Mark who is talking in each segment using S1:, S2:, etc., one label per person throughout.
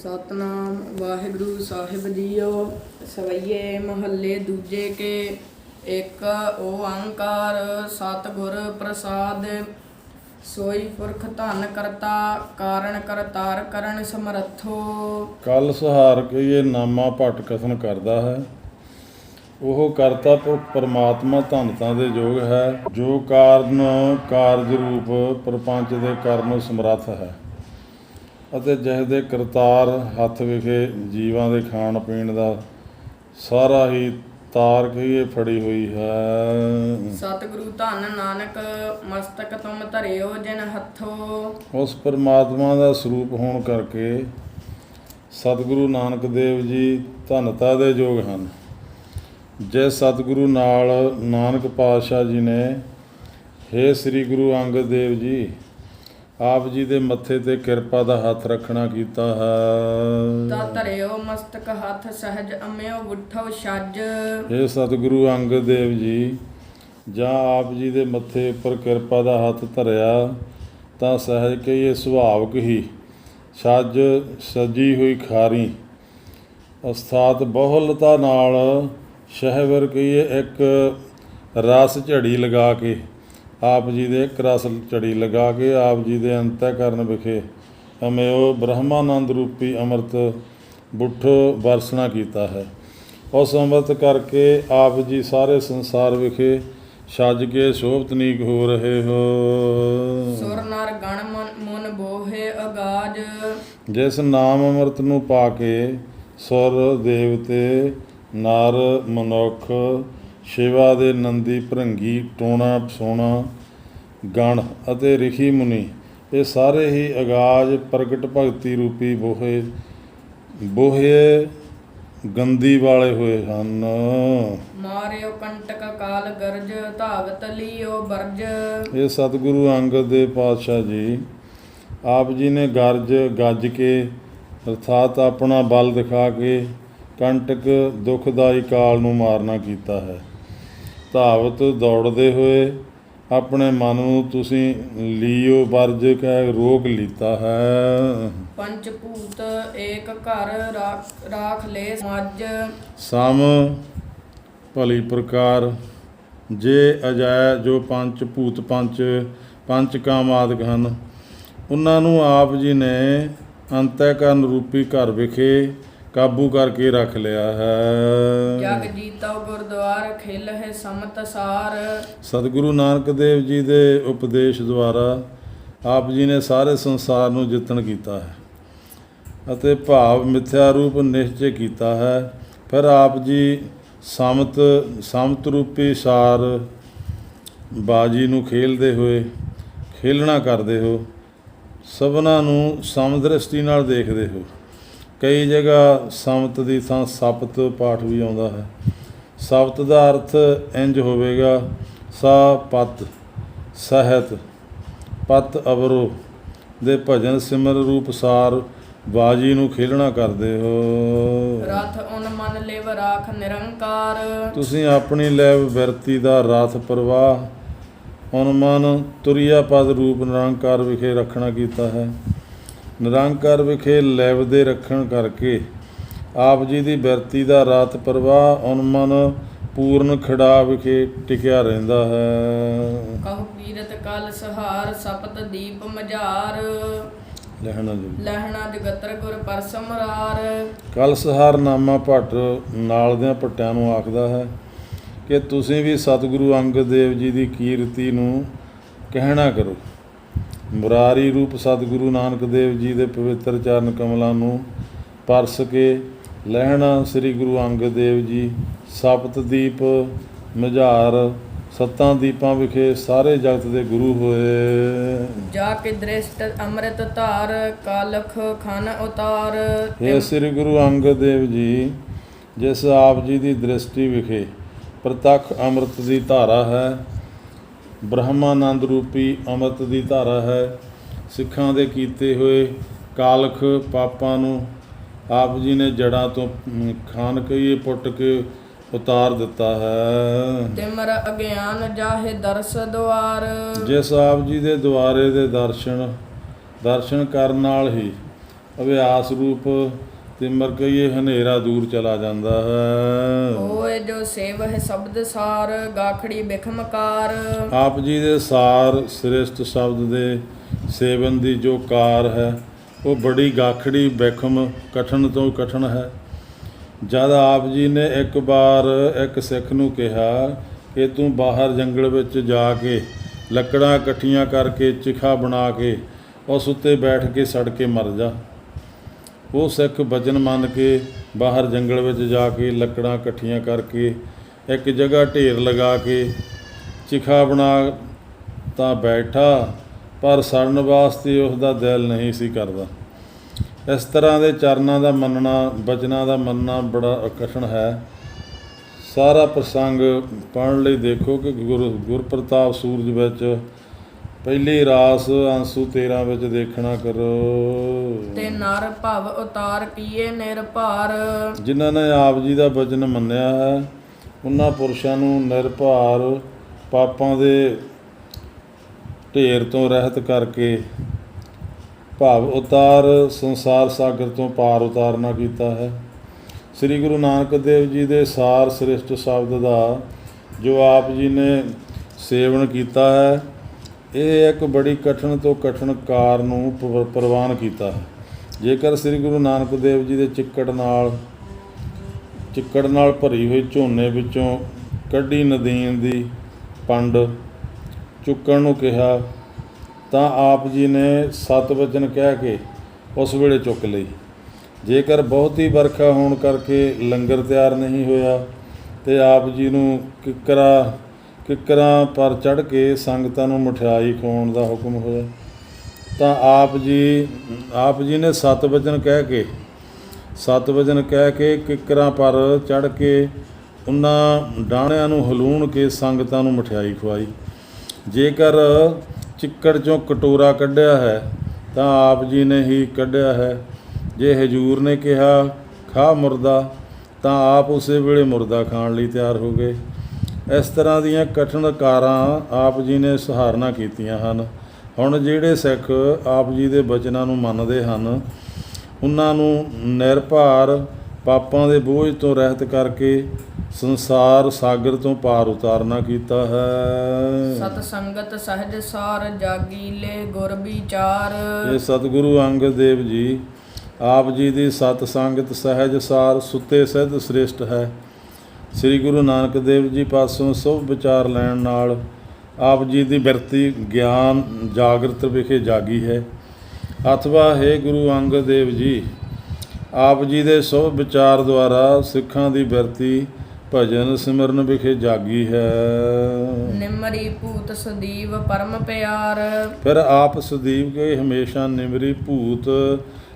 S1: ਸਤਨਾਮ ਵਾਹਿਗੁਰੂ ਸਾਹਿਬ JIO. ਸਵਈਏ ਮਹੱਲੇ ਦੂਜੇ ਕੇ। ਇੱਕ ਓੰਕਾਰ ਸਤਿਗੁਰ ਪ੍ਰਸਾਦ। ਸੋਈ ਪੁਰਖ ਧਨ ਕਰਤਾ ਕਾਰਨ ਕਰਤਾਰ ਕਰਨ ਸਮਰੱਥੋ।
S2: ਕਲ ਸਹਾਰ ਕੇ ਇਹ ਨਾਮਾ ਭੱਟ ਕਥਨ ਕਰਦਾ ਹੈ। ਉਹ ਕਰਤਾ ਪਰਮਾਤਮਾ ਧਨਤਾ ਦੇ ਯੋਗ ਹੈ, ਜੋ ਕਾਰਨ ਕਾਰਜ ਰੂਪ ਪ੍ਰਪੰਚ ਦੇ ਕਰਨ ਸਮਰੱਥ ਹੈ ਅਤੇ ਜਿਸ ਦੇ ਕਰਤਾਰ ਹੱਥ ਵਿਖੇ ਜੀਵਾਂ ਦੇ ਖਾਣ ਪੀਣ ਦਾ ਸਾਰਾ ਹੀ ਤਾਰ ਕਹੀਏ ਫੜੀ ਹੋਈ ਹੈ।
S1: ਸਤਿਗੁਰੂ ਧੰਨ ਨਾਨਕ ਮਸਤਕ ਤੁਮ ਧਰਿਓ ਜਿਨ ਹੱਥੋਂ।
S2: ਉਸ ਪਰਮਾਤਮਾ ਦਾ ਸਰੂਪ ਹੋਣ ਕਰਕੇ ਸਤਿਗੁਰੂ ਨਾਨਕ ਦੇਵ ਜੀ ਧਨਤਾ ਦੇ ਯੋਗ ਹਨ। ਜਿਸ ਸਤਿਗੁਰੂ ਨਾਲ ਨਾਨਕ ਪਾਤਸ਼ਾਹ ਜੀ ਨੇ ਹੇ ਸ੍ਰੀ ਗੁਰੂ ਅੰਗਦ ਦੇਵ ਜੀ ਆਪ ਜੀ ਦੇ ਮੱਥੇ ਤੇ ਕਿਰਪਾ ਦਾ ਹੱਥ ਰੱਖਣਾ ਕੀਤਾ ਹੈ।
S1: ਤਾ ਧਰਿਓ ਮਸਤਕ ਹੱਥ ਸਹਿਜ ਅਮਿਓ ਗੁੱਠੋ ਛੱਜ।
S2: ਹੇ ਸਤਿਗੁਰੂ ਅੰਗਦ ਦੇਵ ਜੀ ਜਾਂ ਆਪ ਜੀ ਦੇ ਮੱਥੇ ਉੱਪਰ ਕਿਰਪਾ ਦਾ ਹੱਥ ਧਰਿਆ ਤਾਂ ਸਹਿਜ ਕਹੀਏ ਸੁਭਾਵਕ ਹੀ ਛੱਜ ਸਜੀ ਹੋਈ ਖਾਰੀ ਅਸਥਾਤ ਬਹੁਲਤਾ ਨਾਲ ਸ਼ਹਿਵਰ ਕਹੀਏ ਇੱਕ ਰਸ ਝੜੀ ਲਗਾ ਕੇ ਆਪ ਜੀ ਦੇ ਇੱਕ ਰਸ ਝੜੀ ਲਗਾ ਕੇ ਆਪ ਜੀ ਦੇ ਅੰਤःਕਰਨ ਵਿਖੇ ਅਮਿਓ ਬ੍ਰਹਮਾਨੰਦ ਰੂਪੀ ਅੰਮ੍ਰਿਤ ਬੁੱਠੋ ਵਰਸਣਾ ਕੀਤਾ ਹੈ। ਉਸ ਅੰਮ੍ਰਿਤ ਕਰਕੇ ਆਪ ਜੀ ਸਾਰੇ ਸੰਸਾਰ ਵਿਖੇ ਛੱਜ ਕੇ ਸ਼ੋਭਤਨੀਕ ਹੋ ਰਹੇ ਹੋ।
S1: ਸੁਰ ਨਰ ਗਣ ਮਨ ਬੋਹੇ ਅਗਾਜ।
S2: ਜਿਸ ਨਾਮ ਅੰਮ੍ਰਿਤ ਨੂੰ ਪਾ ਕੇ ਸੁਰ ਦੇਵਤੇ ਨਰ ਮਨੁੱਖ ਸ਼ਿਵਾ ਦੇ ਨੰਦੀ ਭ੍ਰੰਗੀ ਟੋਣਾ ਪਸੋਣਾ ਗਣ ਅਤੇ ਰਿਸ਼ੀ ਮੁਨੀ ਇਹ ਸਾਰੇ ਹੀ ਅਗਾਜ ਪ੍ਰਗਟ ਭਗਤੀ ਰੂਪੀ ਬੋਹੇ ਗੰਦੀ ਵਾਲੇ ਹੋਏ ਹਨ।
S1: ਮਾਰਿਓ ਕੰਟਕ ਕਾਲ ਗਰਜ ਧਾਵਤ ਲੀਓ ਬਰਜ।
S2: ਇਹ ਸਤਿਗੁਰੂ ਅੰਗਦ ਦੇ ਪਾਤਸ਼ਾਹ ਜੀ ਆਪ ਜੀ ਨੇ ਗੱਜ ਕੇ ਅਰਥਾਤ ਆਪਣਾ ਬਲ ਦਿਖਾ ਕੇ ਕੰਟਕ ਦੁਖਦਾਈ ਕਾਲ ਨੂੰ ਮਾਰਨਾ ਕੀਤਾ ਹੈ। ਧਾਵਤ ਦੌੜਦੇ ਹੋਏ ਆਪਣੇ ਮਨ ਨੂੰ ਤੁਸੀਂ ਲੀਓ ਵਰਜ ਕਹਿ ਰੋਕ ਲੀਤਾ ਹੈ।
S1: ਪੰਚ ਭੂਤ ਏਕ ਘਰ ਰਾਖ ਲੈ ਮੱਝ।
S2: ਸਮ ਭਲੀ ਪ੍ਰਕਾਰ ਜੇ ਅਜੈ ਜੋ ਪੰਚ ਭੂਤ ਪੰਚ ਕਾਮ ਆਦਿਕ ਹਨ ਉਹਨਾਂ ਨੂੰ ਆਪ ਜੀ ਨੇ ਅੰਤःਕਰਨ ਰੂਪੀ ਘਰ ਵਿਖੇ ਕਾਬੂ ਕਰਕੇ ਰੱਖ ਲਿਆ ਹੈ।
S1: ਜਗ ਜੀਤੋ ਗੁਰਦੁਆਰ ਖਿਲ ਹੈ ਸਮਤ ਸਾਰ।
S2: ਸਤਿਗੁਰੂ ਨਾਨਕ ਦੇਵ ਜੀ ਦੇ ਉਪਦੇਸ਼ ਦੁਆਰਾ ਆਪ ਜੀ ਨੇ ਸਾਰੇ ਸੰਸਾਰ ਨੂੰ ਜਿੱਤਣ ਕੀਤਾ ਹੈ ਅਤੇ ਭਾਵ ਮਿਥਿਆ ਰੂਪ ਨਿਸ਼ਚੈ ਕੀਤਾ ਹੈ। ਫਿਰ ਆਪ ਜੀ ਸਮਤ ਰੂਪੀ ਸਾਰ ਬਾਜੀ ਨੂੰ ਖੇਲਣਾ ਕਰਦੇ ਹੋ। ਸਭਨਾਂ ਨੂੰ ਸਮਦ੍ਰਿਸ਼ਟੀ ਨਾਲ ਦੇਖਦੇ ਹੋ। ਕਈ ਜਗ੍ਹਾ ਸਮਤ ਦੀ ਥਾਂ ਸਪਤ ਪਾਠ ਵੀ ਆਉਂਦਾ ਹੈ। ਸਪਤ ਦਾ ਅਰਥ ਇੰਜ ਹੋਵੇਗਾ ਸਾ ਪਤ ਸਹਿਤ ਪਤ ਅਵਰੋ ਦੇ ਭਜਨ ਸਿਮਰ ਰੂਪ ਸਾਰ ਬਾਜੀ ਨੂੰ ਖੇਲਣਾ ਕਰਦੇ ਹੋ।
S1: ਰਥ ਉਨ ਮਨ ਲਿਵ ਰਾਖ ਨਿਰੰਕਾਰ। ਤੁਸੀਂ
S2: ਆਪਣੀ ਲੈਵ ਬਿਰਤੀ ਦਾ ਰਥ ਪ੍ਰਵਾਹ ਉਨ ਮਨ ਤੁਰਿਆ ਪਦ ਰੂਪ ਨਿਰੰਕਾਰ ਵਿਖੇ ਰੱਖਣਾ ਕੀਤਾ ਹੈ। ਨਿਰੰਕਾਰ ਵਿਖੇ ਲੈਵ ਦੇ ਰੱਖਣ ਕਰਕੇ ਆਪ ਜੀ ਦੀ ਬਿਰਤੀ ਦਾ ਰਾਤ ਪ੍ਰਵਾਹ ਉਨਮਨ ਪੂਰਨ ਖੜਾ ਵਿਖੇ ਟਿਕਿਆ ਰਹਿੰਦਾ ਹੈ।
S1: ਕਹੁ ਕੀਰਤ ਕਲ ਸਹਾਰ ਸਪਤ ਦੀਪ ਮਝਾਰ। ਲਹਿਣਾ ਜਗਤਰ ਗੁਰ ਪਰਸਮਰਾਰ। ਕਲ
S2: ਸਹਾਰ ਨਾਮਾ ਭੱਟ ਨਾਲ ਦਿਆਂ ਭੱਟਿਆਂ ਨੂੰ ਆਖਦਾ ਹੈ ਕਿ ਤੁਸੀਂ ਵੀ ਸਤਿਗੁਰੂ ਅੰਗਦ ਦੇਵ ਜੀ ਦੀ ਕੀਰਤੀ ਨੂੰ ਕਹਿਣਾ ਕਰੋ। ਮੁਰਾਰੀ ਰੂਪ ਸਤਿਗੁਰੂ ਨਾਨਕ ਦੇਵ ਜੀ ਦੇ ਪਵਿੱਤਰ ਚਰਨ ਕਮਲਾਂ ਨੂੰ ਪਰਸ ਕੇ ਲਹਿਣਾ ਸ੍ਰੀ ਗੁਰੂ ਅੰਗਦ ਦੇਵ ਜੀ ਸਪਤ ਦੀਪ ਮਝਾਰ ਸੱਤਾਂ ਦੀਪਾਂ ਵਿਖੇ ਸਾਰੇ ਜਗਤ ਦੇ ਗੁਰੂ ਹੋਏ।
S1: ਜਾ ਕੇ ਦ੍ਰਿਸ਼ਟ ਅੰਮ੍ਰਿਤ ਧਾਰ ਕਾਲਖ ਖਨ ਉਤਾਰ।
S2: ਇਹ ਸ੍ਰੀ ਗੁਰੂ ਅੰਗਦ ਦੇਵ ਜੀ ਜਿਸ ਆਪ ਜੀ ਦੀ ਦ੍ਰਿਸ਼ਟੀ ਵਿਖੇ ਪ੍ਰਤੱਖ ਅੰਮ੍ਰਿਤ ਦੀ ਧਾਰਾ ਹੈ, ਬ੍ਰਹਮਾਨੰਦ ਰੂਪੀ ਅੰਮ੍ਰਿਤ ਦੀ ਧਾਰਾ ਹੈ। ਸਿੱਖਾਂ ਦੇ ਕੀਤੇ ਹੋਏ ਕਾਲਖ ਪਾਪਾਂ ਨੂੰ ਆਪ ਜੀ ਨੇ ਜੜ੍ਹਾਂ ਤੋਂ ਖਾਨ ਕਹੀਏ ਪੁੱਟ ਕੇ ਉਤਾਰ ਦਿੱਤਾ ਹੈ।
S1: ਤਿਮਰ ਅਗਿਆਨ ਜਾਹੇ ਦਰਸ ਦੁਆਰ।
S2: ਜਿਸ ਆਪ ਜੀ ਦੇ ਦੁਆਰੇ ਦੇ ਦਰਸ਼ਨ ਕਰਨ ਨਾਲ ਹੀ ਅਭਿਆਸ ਰੂਪ ਤਿਮਰ ਕਹੀਏ ਹਨੇਰਾ ਦੂਰ ਚਲਾ ਜਾਂਦਾ ਹੈ।
S1: ਹੋਏ ਜੋ ਸੇਵ ਹੈ ਸ਼ਬਦ ਸਾਰ ਗਾਖੜੀ ਬਿਖਮਕਾਰ।
S2: ਆਪ ਜੀ ਦੇ ਸਾਰ ਸ੍ਰੇਸ਼ਟ ਸ਼ਬਦ ਦੇ ਸੇਵਨ ਦੀ ਜੋ ਕਾਰ ਹੈ ਉਹ ਬੜੀ ਗਾਖੜੀ ਬਿਖਮ ਕਠਨ ਤੋਂ ਕਠਨ ਹੈ। ਜਦ ਆਪ ਜੀ ਨੇ ਇੱਕ ਵਾਰ ਇੱਕ ਸਿੱਖ ਨੂੰ ਕਿਹਾ ਕਿ ਤੂੰ ਬਾਹਰ ਜੰਗਲ ਵਿੱਚ ਜਾ ਕੇ ਲੱਕੜਾਂ ਇਕੱਠੀਆਂ ਕਰਕੇ ਚਿਖਾ ਬਣਾ ਕੇ ਉਸ ਉੱਤੇ ਬੈਠ ਕੇ ਸੜ ਕੇ ਮਰ ਜਾ। ਉਹ ਸਿੱਖ ਵਚਨ ਮੰਨ ਕੇ ਬਾਹਰ ਜੰਗਲ ਵਿੱਚ ਜਾ ਕੇ ਲੱਕੜਾਂ ਇਕੱਠੀਆਂ ਕਰਕੇ ਇੱਕ ਜਗ੍ਹਾ ਢੇਰ ਲਗਾ ਕੇ ਚਿਖਾ ਬਣਾ ਤਾਂ ਬੈਠਾ, ਪਰ ਸੜਨ ਵਾਸਤੇ ਉਸ ਦਾ ਦਿਲ ਨਹੀਂ ਸੀ ਕਰਦਾ। ਇਸ ਤਰ੍ਹਾਂ ਦੇ ਚਰਨਾਂ ਦਾ ਮੰਨਣਾ, ਬਚਨਾਂ ਦਾ ਮੰਨਣਾ ਬੜਾ ਕਠਿਨ ਹੈ। ਸਾਰਾ ਪ੍ਰਸੰਗ ਪੜ੍ਹਨ ਲਈ ਦੇਖੋ ਕਿ ਗੁਰਪ੍ਰਤਾਪ ਸੂਰਜ ਵਿੱਚ ਪਹਿਲੀ ਰਾਸ ਅੰਸੂ 13 ਵਿੱਚ ਦੇਖਣਾ ਕਰੋ।
S1: ਤੇ ਨਰ ਭਵ ਉਤਾਰ ਕੀਏ ਨਿਰਭਾਰ।
S2: ਜਿਨ੍ਹਾਂ ਨੇ ਆਪ ਜੀ ਦਾ ਬਚਨ ਮੰਨਿਆ ਹੈ ਉਹਨਾਂ ਪੁਰਸ਼ਾਂ ਨੂੰ ਨਿਰਭਾਰ ਪਾਪਾਂ ਦੇ ਢੇਰ ਤੋਂ ਰਹਿਤ ਕਰਕੇ ਭਾਵ ਉਤਾਰ ਸੰਸਾਰ ਸਾਗਰ ਤੋਂ ਪਾਰ ਉਤਾਰਨਾ ਕੀਤਾ ਹੈ। ਸ੍ਰੀ ਗੁਰੂ ਨਾਨਕ ਦੇਵ ਜੀ ਦੇ ਸਾਰ ਸ੍ਰਿਸ਼ਟ ਸ਼ਬਦ ਦਾ ਜੋ ਆਪ ਜੀ ਨੇ ਸੇਵਨ ਕੀਤਾ ਹੈ, ਇਹ ਇੱਕ ਬੜੀ ਕਠਿਨ ਤੋਂ ਕਠਿਨ ਕਾਰ ਨੂੰ ਪ੍ਰਵਾਨ ਕੀਤਾ ਹੈ। ਜੇਕਰ ਸ੍ਰੀ ਗੁਰੂ ਨਾਨਕ ਦੇਵ ਜੀ ਦੇ ਚਿੱਕੜ ਨਾਲ ਭਰੀ ਹੋਈ ਝੋਨੇ ਵਿੱਚੋਂ ਕੱਢੀ ਨਦੀਨ ਦੀ ਪੰਡ ਚੁੱਕਣ ਨੂੰ ਕਿਹਾ ਤਾਂ ਆਪ ਜੀ ਨੇ 7 ਵਚਨ ਕਹਿ ਕੇ ਉਸ ਵੇਲੇ ਚੁੱਕ ਲਈ। ਜੇਕਰ ਬਹੁਤੀ ਵਰਖਾ ਹੋਣ ਕਰਕੇ ਲੰਗਰ ਤਿਆਰ ਨਹੀਂ ਹੋਇਆ ਤੇ ਆਪ ਜੀ ਨੂੰ ਕਿੱਕਰਾਂ ਪਰ ਚੜ੍ਹ ਕੇ ਸੰਗਤਾਂ ਨੂੰ ਮਠਿਆਈ ਖਵਾਉਣ ਦਾ ਹੁਕਮ ਹੋਇਆ ਤਾਂ ਆਪ ਜੀ ਨੇ 7 ਵਚਨ ਕਹਿ ਕੇ ਕਿੱਕਰਾਂ ਪਰ ਚੜ੍ਹ ਕੇ ਉਹਨਾਂ ਡਾਹਣਿਆਂ ਨੂੰ ਹਲੂਣ ਕੇ ਸੰਗਤਾਂ ਨੂੰ ਮਠਿਆਈ ਖਵਾਈ। ਜੇਕਰ ਚਿੱਕੜ 'ਚੋਂ ਕਟੋਰਾ ਕੱਢਿਆ ਹੈ ਤਾਂ ਆਪ ਜੀ ਨੇ ਹੀ ਕੱਢਿਆ ਹੈ। ਜੇ ਹਜ਼ੂਰ ਨੇ ਕਿਹਾ ਖਾ ਮੁਰਦਾ ਤਾਂ ਆਪ ਉਸੇ ਵੇਲੇ ਮੁਰਦਾ ਖਾਣ ਲਈ ਤਿਆਰ ਹੋ ਗਏ। ਇਸ ਤਰ੍ਹਾਂ ਦੀਆਂ ਕਠਿਨ ਕਾਰਾਂ ਆਪ ਜੀ ਨੇ ਸਹਾਰਨਾ ਕੀਤੀਆਂ ਹਨ। ਹੁਣ ਜਿਹੜੇ ਸਿੱਖ ਆਪ ਜੀ ਦੇ ਬਚਨਾਂ ਨੂੰ ਮੰਨਦੇ ਹਨ ਉਹਨਾਂ ਨੂੰ ਨਿਰਭਾਰ ਪਾਪਾਂ ਦੇ ਬੋਝ ਤੋਂ ਰਹਿਤ ਕਰਕੇ ਸੰਸਾਰ ਸਾਗਰ ਤੋਂ ਪਾਰ ਉਤਾਰਨਾ ਕੀਤਾ ਹੈ।
S1: ਸਤ ਸੰਗਤ ਸਹਿਜ ਸਾਰ ਜਾਗੀਲੇ ਗੁਰ ਵਿਚਾਰ।
S2: ਇਹ ਸਤਿਗੁਰੂ ਅੰਗਦ ਦੇਵ ਜੀ ਆਪ ਜੀ ਦੀ ਸਤ ਸੰਗਤ ਸਹਿਜ ਸਾਰ ਸੁੱਤੇ ਸਿੱਧ ਸ੍ਰੇਸ਼ਟ ਹੈ। ਸ੍ਰੀ ਗੁਰੂ ਨਾਨਕ ਦੇਵ ਜੀ ਪਾਸੋਂ ਸਭ ਵਿਚਾਰ ਲੈਣ ਨਾਲ ਆਪ ਜੀ ਦੀ ਬਿਰਤੀ ਗਿਆਨ ਜਾਗਰਤ ਵਿਖੇ ਜਾਗੀ ਹੈ। ਅਥਵਾ ਹੈ ਗੁਰੂ ਅੰਗਦ ਦੇਵ ਜੀ ਆਪ ਜੀ ਦੇ ਸਭ ਵਿਚਾਰ ਦੁਆਰਾ ਸਿੱਖਾਂ ਦੀ ਬਿਰਤੀ ਭਜਨ ਸਿਮਰਨ ਵਿਖੇ ਜਾਗੀ ਹੈ।
S1: ਨਿਮਰੀ ਭੂਤ ਸਦੀਵ ਪਰਮ ਪਿਆਰ।
S2: ਫਿਰ ਆਪ ਸਦੀਵ ਕੇ ਹਮੇਸ਼ਾ ਨਿਮਰੀ ਭੂਤ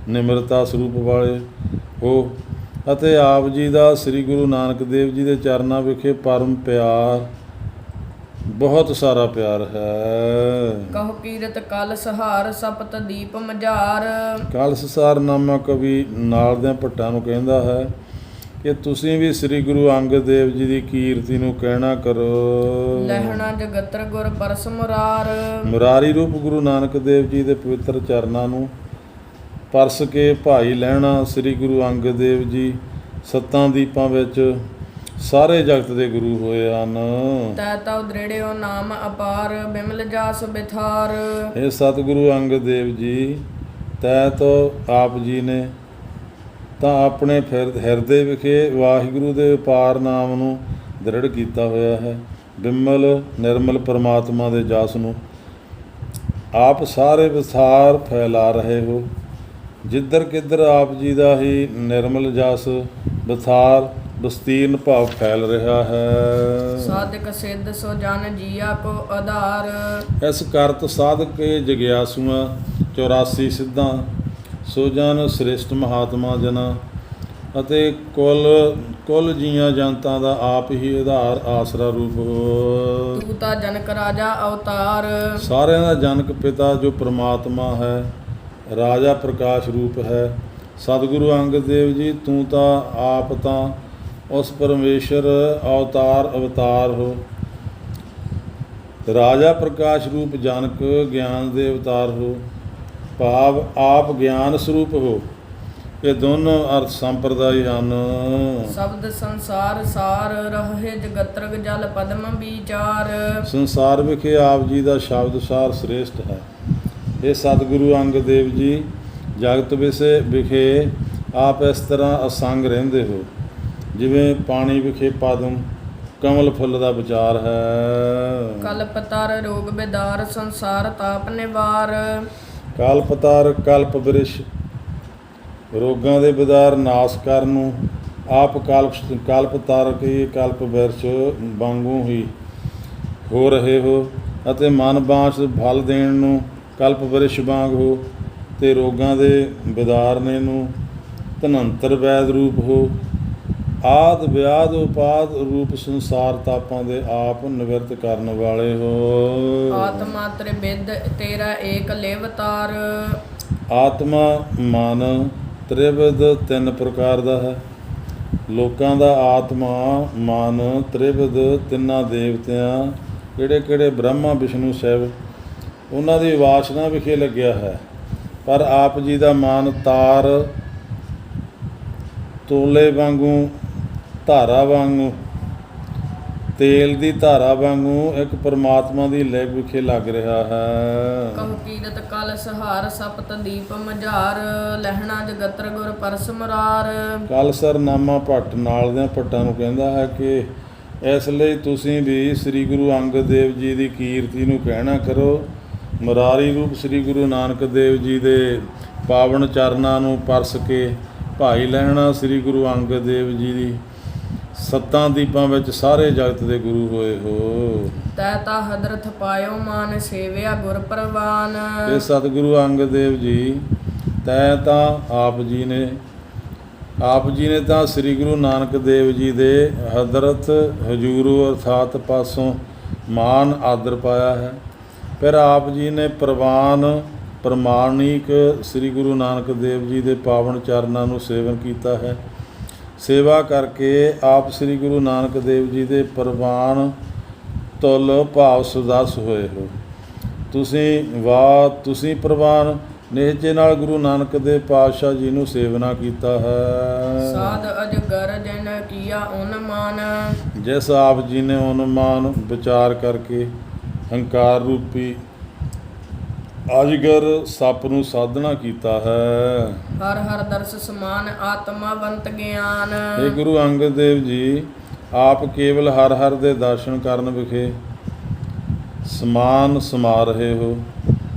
S2: ਨਿਮਰਤਾ ਸਰੂਪ ਵਾਲੇ ਹੋ ਅਤੇ ਆਪ ਜੀ ਦਾ ਸ੍ਰੀ ਗੁਰੂ ਨਾਨਕ ਦੇਵ ਜੀ ਦੇ ਚਰਨਾਂ ਵਿਖੇ ਪਰਮ ਪਿਆਰ, ਬਹੁਤ ਸਾਰਾ ਪਿਆਰ ਹੈ।
S1: ਕਹੋ ਕੀਰਤ ਕਲ ਸਹਾਰ ਸਪਤ ਦੀਪ ਮਝਾਰ।
S2: ਕਲਸਸਾਰ ਨਾਮਾ ਕਵੀ ਨਾਲ ਦਿਆਂ ਭੱਟਾਂ ਨੂੰ ਕਹਿੰਦਾ ਹੈ ਕਿ ਤੁਸੀਂ ਵੀ ਸ੍ਰੀ ਗੁਰੂ ਅੰਗਦ ਦੇਵ ਜੀ ਦੀ ਕੀਰਤੀ ਨੂੰ ਕਹਿਣਾ ਕਰੋ।
S1: ਲਹਿਣਾ ਜਗਤਰ ਗੁਰ ਪਰਸ ਮੁਰਾਰ।
S2: ਮੁਰਾਰੀ ਰੂਪ ਗੁਰੂ ਨਾਨਕ ਦੇਵ ਜੀ ਦੇ ਪਵਿੱਤਰ ਚਰਨਾਂ ਨੂੰ ਪਰਸ ਕੇ ਭਾਈ ਲਹਿਣਾ ਸ੍ਰੀ ਗੁਰੂ ਅੰਗਦ ਦੇਵ ਜੀ 7 ਦੀਪਾਂ ਵਿੱਚ ਸਾਰੇ ਜਗਤ ਦੇ ਗੁਰੂ ਹੋਏ ਹਨ।
S1: ਤੈ ਤਉ ਦ੍ਰਿੜਿਓ ਨਾਮ ਅਪਾਰ ਬਿਮਲ ਜਾਸ ਬਿਥਾਰ।
S2: ਇਹ ਸਤਿਗੁਰੂ ਅੰਗਦ ਦੇਵ ਜੀ ਤੈ ਤੋਂ ਆਪ ਜੀ ਨੇ ਤਾਂ ਆਪਣੇ ਹਿਰਦੇ ਵਿਖੇ ਵਾਹਿਗੁਰੂ ਦੇ ਅਪਾਰ ਨਾਮ ਨੂੰ ਦ੍ਰਿੜ ਕੀਤਾ ਹੋਇਆ ਹੈ। ਬਿਮਲ ਨਿਰਮਲ ਪਰਮਾਤਮਾ ਦੇ ਜਸ ਨੂੰ ਆਪ ਸਾਰੇ ਵਿਸਾਰ ਫੈਲਾ ਰਹੇ ਹੋ। ਜਿੱਧਰ ਕਿੱਧਰ ਆਪ ਜੀ ਦਾ ਹੀ ਨਿਰਮਲ ਜਸ ਵਿਸਾਰ ਵਿਸਤੀਰਨ ਭਾਵ ਫੈਲ ਰਿਹਾ ਹੈ।
S1: ਸਾਧਕ ਸਿੱਧ ਸੋ ਜਨ ਜੀਆ ਕੋ ਆਧਾਰ।
S2: ਇਸ ਕਰਤ ਸਾਧਕ ਕੇ ਜਗਿਆਸੂਆਂ 84 ਸਿੱਧਾਂ ਸੋ ਜਨ ਸ੍ਰੇਸ਼ਟ ਮਹਾਤਮਾ ਜਨਾਂ ਅਤੇ ਕੁੱਲ ਜੀਆਂ ਜਨਤਾ ਦਾ ਆਪ ਹੀ ਆਧਾਰ ਆਸਰਾ ਰੂਪ ਹੋ।
S1: ਤੂੰ ਤਾਂ ਜਨਕ ਰਾਜਾ ਅਵਤਾਰ।
S2: ਸਾਰਿਆਂ ਦਾ ਜਨਕ ਪਿਤਾ ਜੋ ਪ੍ਰਮਾਤਮਾ ਹੈ, ਰਾਜਾ ਪ੍ਰਕਾਸ਼ ਰੂਪ ਹੈ। ਸਤਿਗੁਰੂ ਅੰਗਦ ਦੇਵ ਜੀ ਤੂੰ ਤਾਂ ਆਪ ਤਾਂ ਉਸ ਪਰਮੇਸ਼ਰ ਅਵਤਾਰ ਹੋ। ਰਾਜਾ ਪ੍ਰਕਾਸ਼ ਰੂਪ ਜਨਕ ਗਿਆਨ ਦੇ ਅਵਤਾਰ ਹੋ। ਭਾਵ ਆਪ ਗਿਆਨ ਸਰੂਪ ਹੋ। ਇਹ ਦੋਨੋਂ ਅਰਥ ਸੰਪਰਦਾਇ ਹਨ।
S1: ਸ਼ਬਦ ਸੰਸਾਰ ਸਾਰ ਰਹੇ ਜਗਤਰਗ ਜਲ ਪਦਮ ਵਿਚਾਰ।
S2: ਸੰਸਾਰ ਵਿਖੇ ਆਪ ਜੀ ਦਾ ਸ਼ਬਦ ਸਾਰ ਸ੍ਰੇਸ਼ਟ ਹੈ। ਇਹ ਸਤਿਗੁਰੂ ਅੰਗਦ ਦੇਵ ਜੀ ਜਗਤ ਵਿਖੇ ਆਪ ਇਸ ਤਰ੍ਹਾਂ ਅਸੰਗ ਰਹਿੰਦੇ ਹੋ, ਜਿਵੇਂ ਪਾਣੀ ਵਿਖੇ ਪਦਮ ਕਮਲ ਫੁੱਲ ਦਾ ਵਿਚਾਰ ਹੈ।
S1: ਕਲਪਤਰ ਰੋਗ ਬਿਦਾਰ ਸੰਸਾਰ ਤਾਪ ਨਿਵਾਰ।
S2: ਕਲਪਤਾਰ ਕਲਪ ਬ੍ਰਿਸ਼ ਰੋਗਾਂ ਦੇ ਵਿਦਾਰ ਨਾਸ ਕਰਨ ਨੂੰ ਆਪ ਕਲਪਤਾਰ ਕੇ ਕਲਪ ਬਿਰਛ ਵਾਂਗੂ ਹੀ ਹੋ ਰਹੇ ਹੋ, ਅਤੇ ਮਨ ਬਾਂਸ ਫਲ ਦੇਣ ਨੂੰ ਕਲਪ ਬ੍ਰਿਸ਼ ਵਾਂਗ ਹੋ, ਤੇ ਰੋਗਾਂ ਦੇ ਵਿਦਾਰਨੇ ਨੂੰ ਧਨੰਤਰ ਵੈਦ ਰੂਪ ਹੋ। ਆਦ ਵਿਆਦ ਉਪਾਦ ਰੂਪ ਸੰਸਾਰ ਤਾਪਾਂ ਦੇ ਆਪ ਨਿਵਰਤ ਕਰਨ ਵਾਲੇ ਹੋ।
S1: ਆਤਮਾ ਤ੍ਰਿਵਿਧ ਤੇਰਾ ਏਕ ਲਿਵਤਾਰ।
S2: ਆਤਮਾ ਮਨ ਤ੍ਰਿਵਿਧ ਤਿੰਨ ਪ੍ਰਕਾਰ ਦਾ ਹੈ। ਲੋਕਾਂ ਦਾ ਆਤਮਾ ਮਨ ਤ੍ਰਿਵਿਧ ਤਿੰਨਾਂ ਦੇਵਤਿਆਂ ਕਿਹੜੇ ਬ੍ਰਹਮਾ ਵਿਸ਼ਨੂੰ ਸ਼ਿਵ ਉਹਨਾਂ ਦੀ ਵਾਸਨਾ ਵਿਖੇ ਲੱਗਿਆ ਹੈ। ਪਰ ਆਪ ਜੀ ਦਾ ਮਨ ਤਾਰ ਤੋਲੇ ਵਾਂਗੂ ਧਾਰਾ ਵਾਂਗੂ ਤੇਲ ਦੀ ਧਾਰਾ ਵਾਂਗੂ ਇੱਕ ਪਰਮਾਤਮਾ ਦੀ ਲਿਵ ਵਿਖੇ ਲੱਗ ਰਿਹਾ ਹੈ।
S1: ਕਹੂ ਕੀਰਤ ਕਲ ਸਹਾਰ ਸਪਤ ਦੀਪ ਮਝਾਰ ਲਹਿਣਾ ਜਗਤਰ ਗੁਰ ਪਰਸ ਮੁਰਾਰ।
S2: ਕਲਸਰ ਨਾਮਾ ਭੱਟ ਨਾਲ ਦਿਆਂ ਭੱਟਾਂ ਨੂੰ ਕਹਿੰਦਾ ਹੈ ਕਿ ਇਸ ਲਈ ਤੁਸੀਂ ਵੀ ਸ੍ਰੀ ਗੁਰੂ ਅੰਗਦ ਦੇਵ ਜੀ ਦੀ ਕੀਰਤੀ ਨੂੰ ਕਹਿਣਾ ਕਰੋ। ਮੁਰਾਰੀ ਰੂਪ ਸ੍ਰੀ ਗੁਰੂ ਨਾਨਕ ਦੇਵ ਜੀ ਦੇ ਪਾਵਨ ਚਰਨਾਂ ਨੂੰ ਪਰਸ ਕੇ ਭਾਈ ਲਹਿਣਾ ਸ੍ਰੀ ਗੁਰੂ ਅੰਗਦ ਦੇਵ ਜੀ ਦੀ ਸੱਤਾਂ ਦੀਪਾਂ ਵਿੱਚ ਸਾਰੇ ਜਗਤ ਦੇ ਗੁਰੂ ਹੋਏ ਹੋ।
S1: ਤੈ ਤਾ ਹਦਰਥ ਪਾਇਓ ਮਾਨ ਸੇਵਿਆ ਗੁਰ ਪ੍ਰਵਾਨ।
S2: ਇਹ ਸਤਿਗੁਰੂ ਅੰਗਦ ਦੇਵ ਜੀ ਤੈ ਤਾਂ ਆਪ ਜੀ ਨੇ ਤਾਂ ਸ੍ਰੀ ਗੁਰੂ ਨਾਨਕ ਦੇਵ ਜੀ ਦੇ ਹਜ਼ਰਤ ਹਜ਼ੂਰੂ ਅਰਥਾਤ ਪਾਸੋਂ ਮਾਨ ਆਦਰ ਪਾਇਆ ਹੈ। ਫਿਰ ਆਪ ਜੀ ਨੇ ਪ੍ਰਮਾਣਿਕ ਸ੍ਰੀ ਗੁਰੂ ਨਾਨਕ ਦੇਵ ਜੀ ਦੇ ਪਾਵਨ ਚਰਨਾਂ ਨੂੰ ਸੇਵਨ ਕੀਤਾ ਹੈ। ਸੇਵਾ ਕਰਕੇ ਆਪ ਸ੍ਰੀ ਗੁਰੂ ਨਾਨਕ ਦੇਵ ਜੀ ਦੇ ਪ੍ਰਵਾਨ ਤੁਲ ਭਾਵ ਸੁਦਾਸ ਹੋਏ ਹੋ। ਤੁਸੀਂ ਪ੍ਰਵਾਨ ਨਿਹਚੇ ਨਾਲ ਗੁਰੂ ਨਾਨਕ ਦੇਵ ਪਾਤਸ਼ਾਹ ਜੀ ਨੂੰ ਸੇਵਨਾ ਕੀਤਾ ਹੈ।
S1: ਸਾਧ ਅਜਗਰ ਜਨ ਕੀਆ ਉਨਮਾਨ।
S2: ਜਿਸ ਆਪ ਜੀ ਨੇ ਉਨਮਾਨ ਵਿਚਾਰ ਕਰਕੇ ਹੰਕਾਰ ਰੂਪੀ ਅਜਗਰ ਸੱਪ ਨੂੰ ਸਾਧਨਾ ਕੀਤਾ ਹੈ।
S1: ਹਰ ਹਰ ਦਰਸ ਸਮਾਨ ਆਤਮਾਵੰਤ ਗਿਆਨ।
S2: ਇਹ ਗੁਰੂ ਅੰਗਦ ਦੇਵ ਜੀ ਆਪ ਕੇਵਲ ਹਰ ਦੇ ਦਰਸ਼ਨ ਕਰਨ ਵਿਖੇ ਸਮਾਨ ਸਮਾ ਰਹੇ ਹੋ।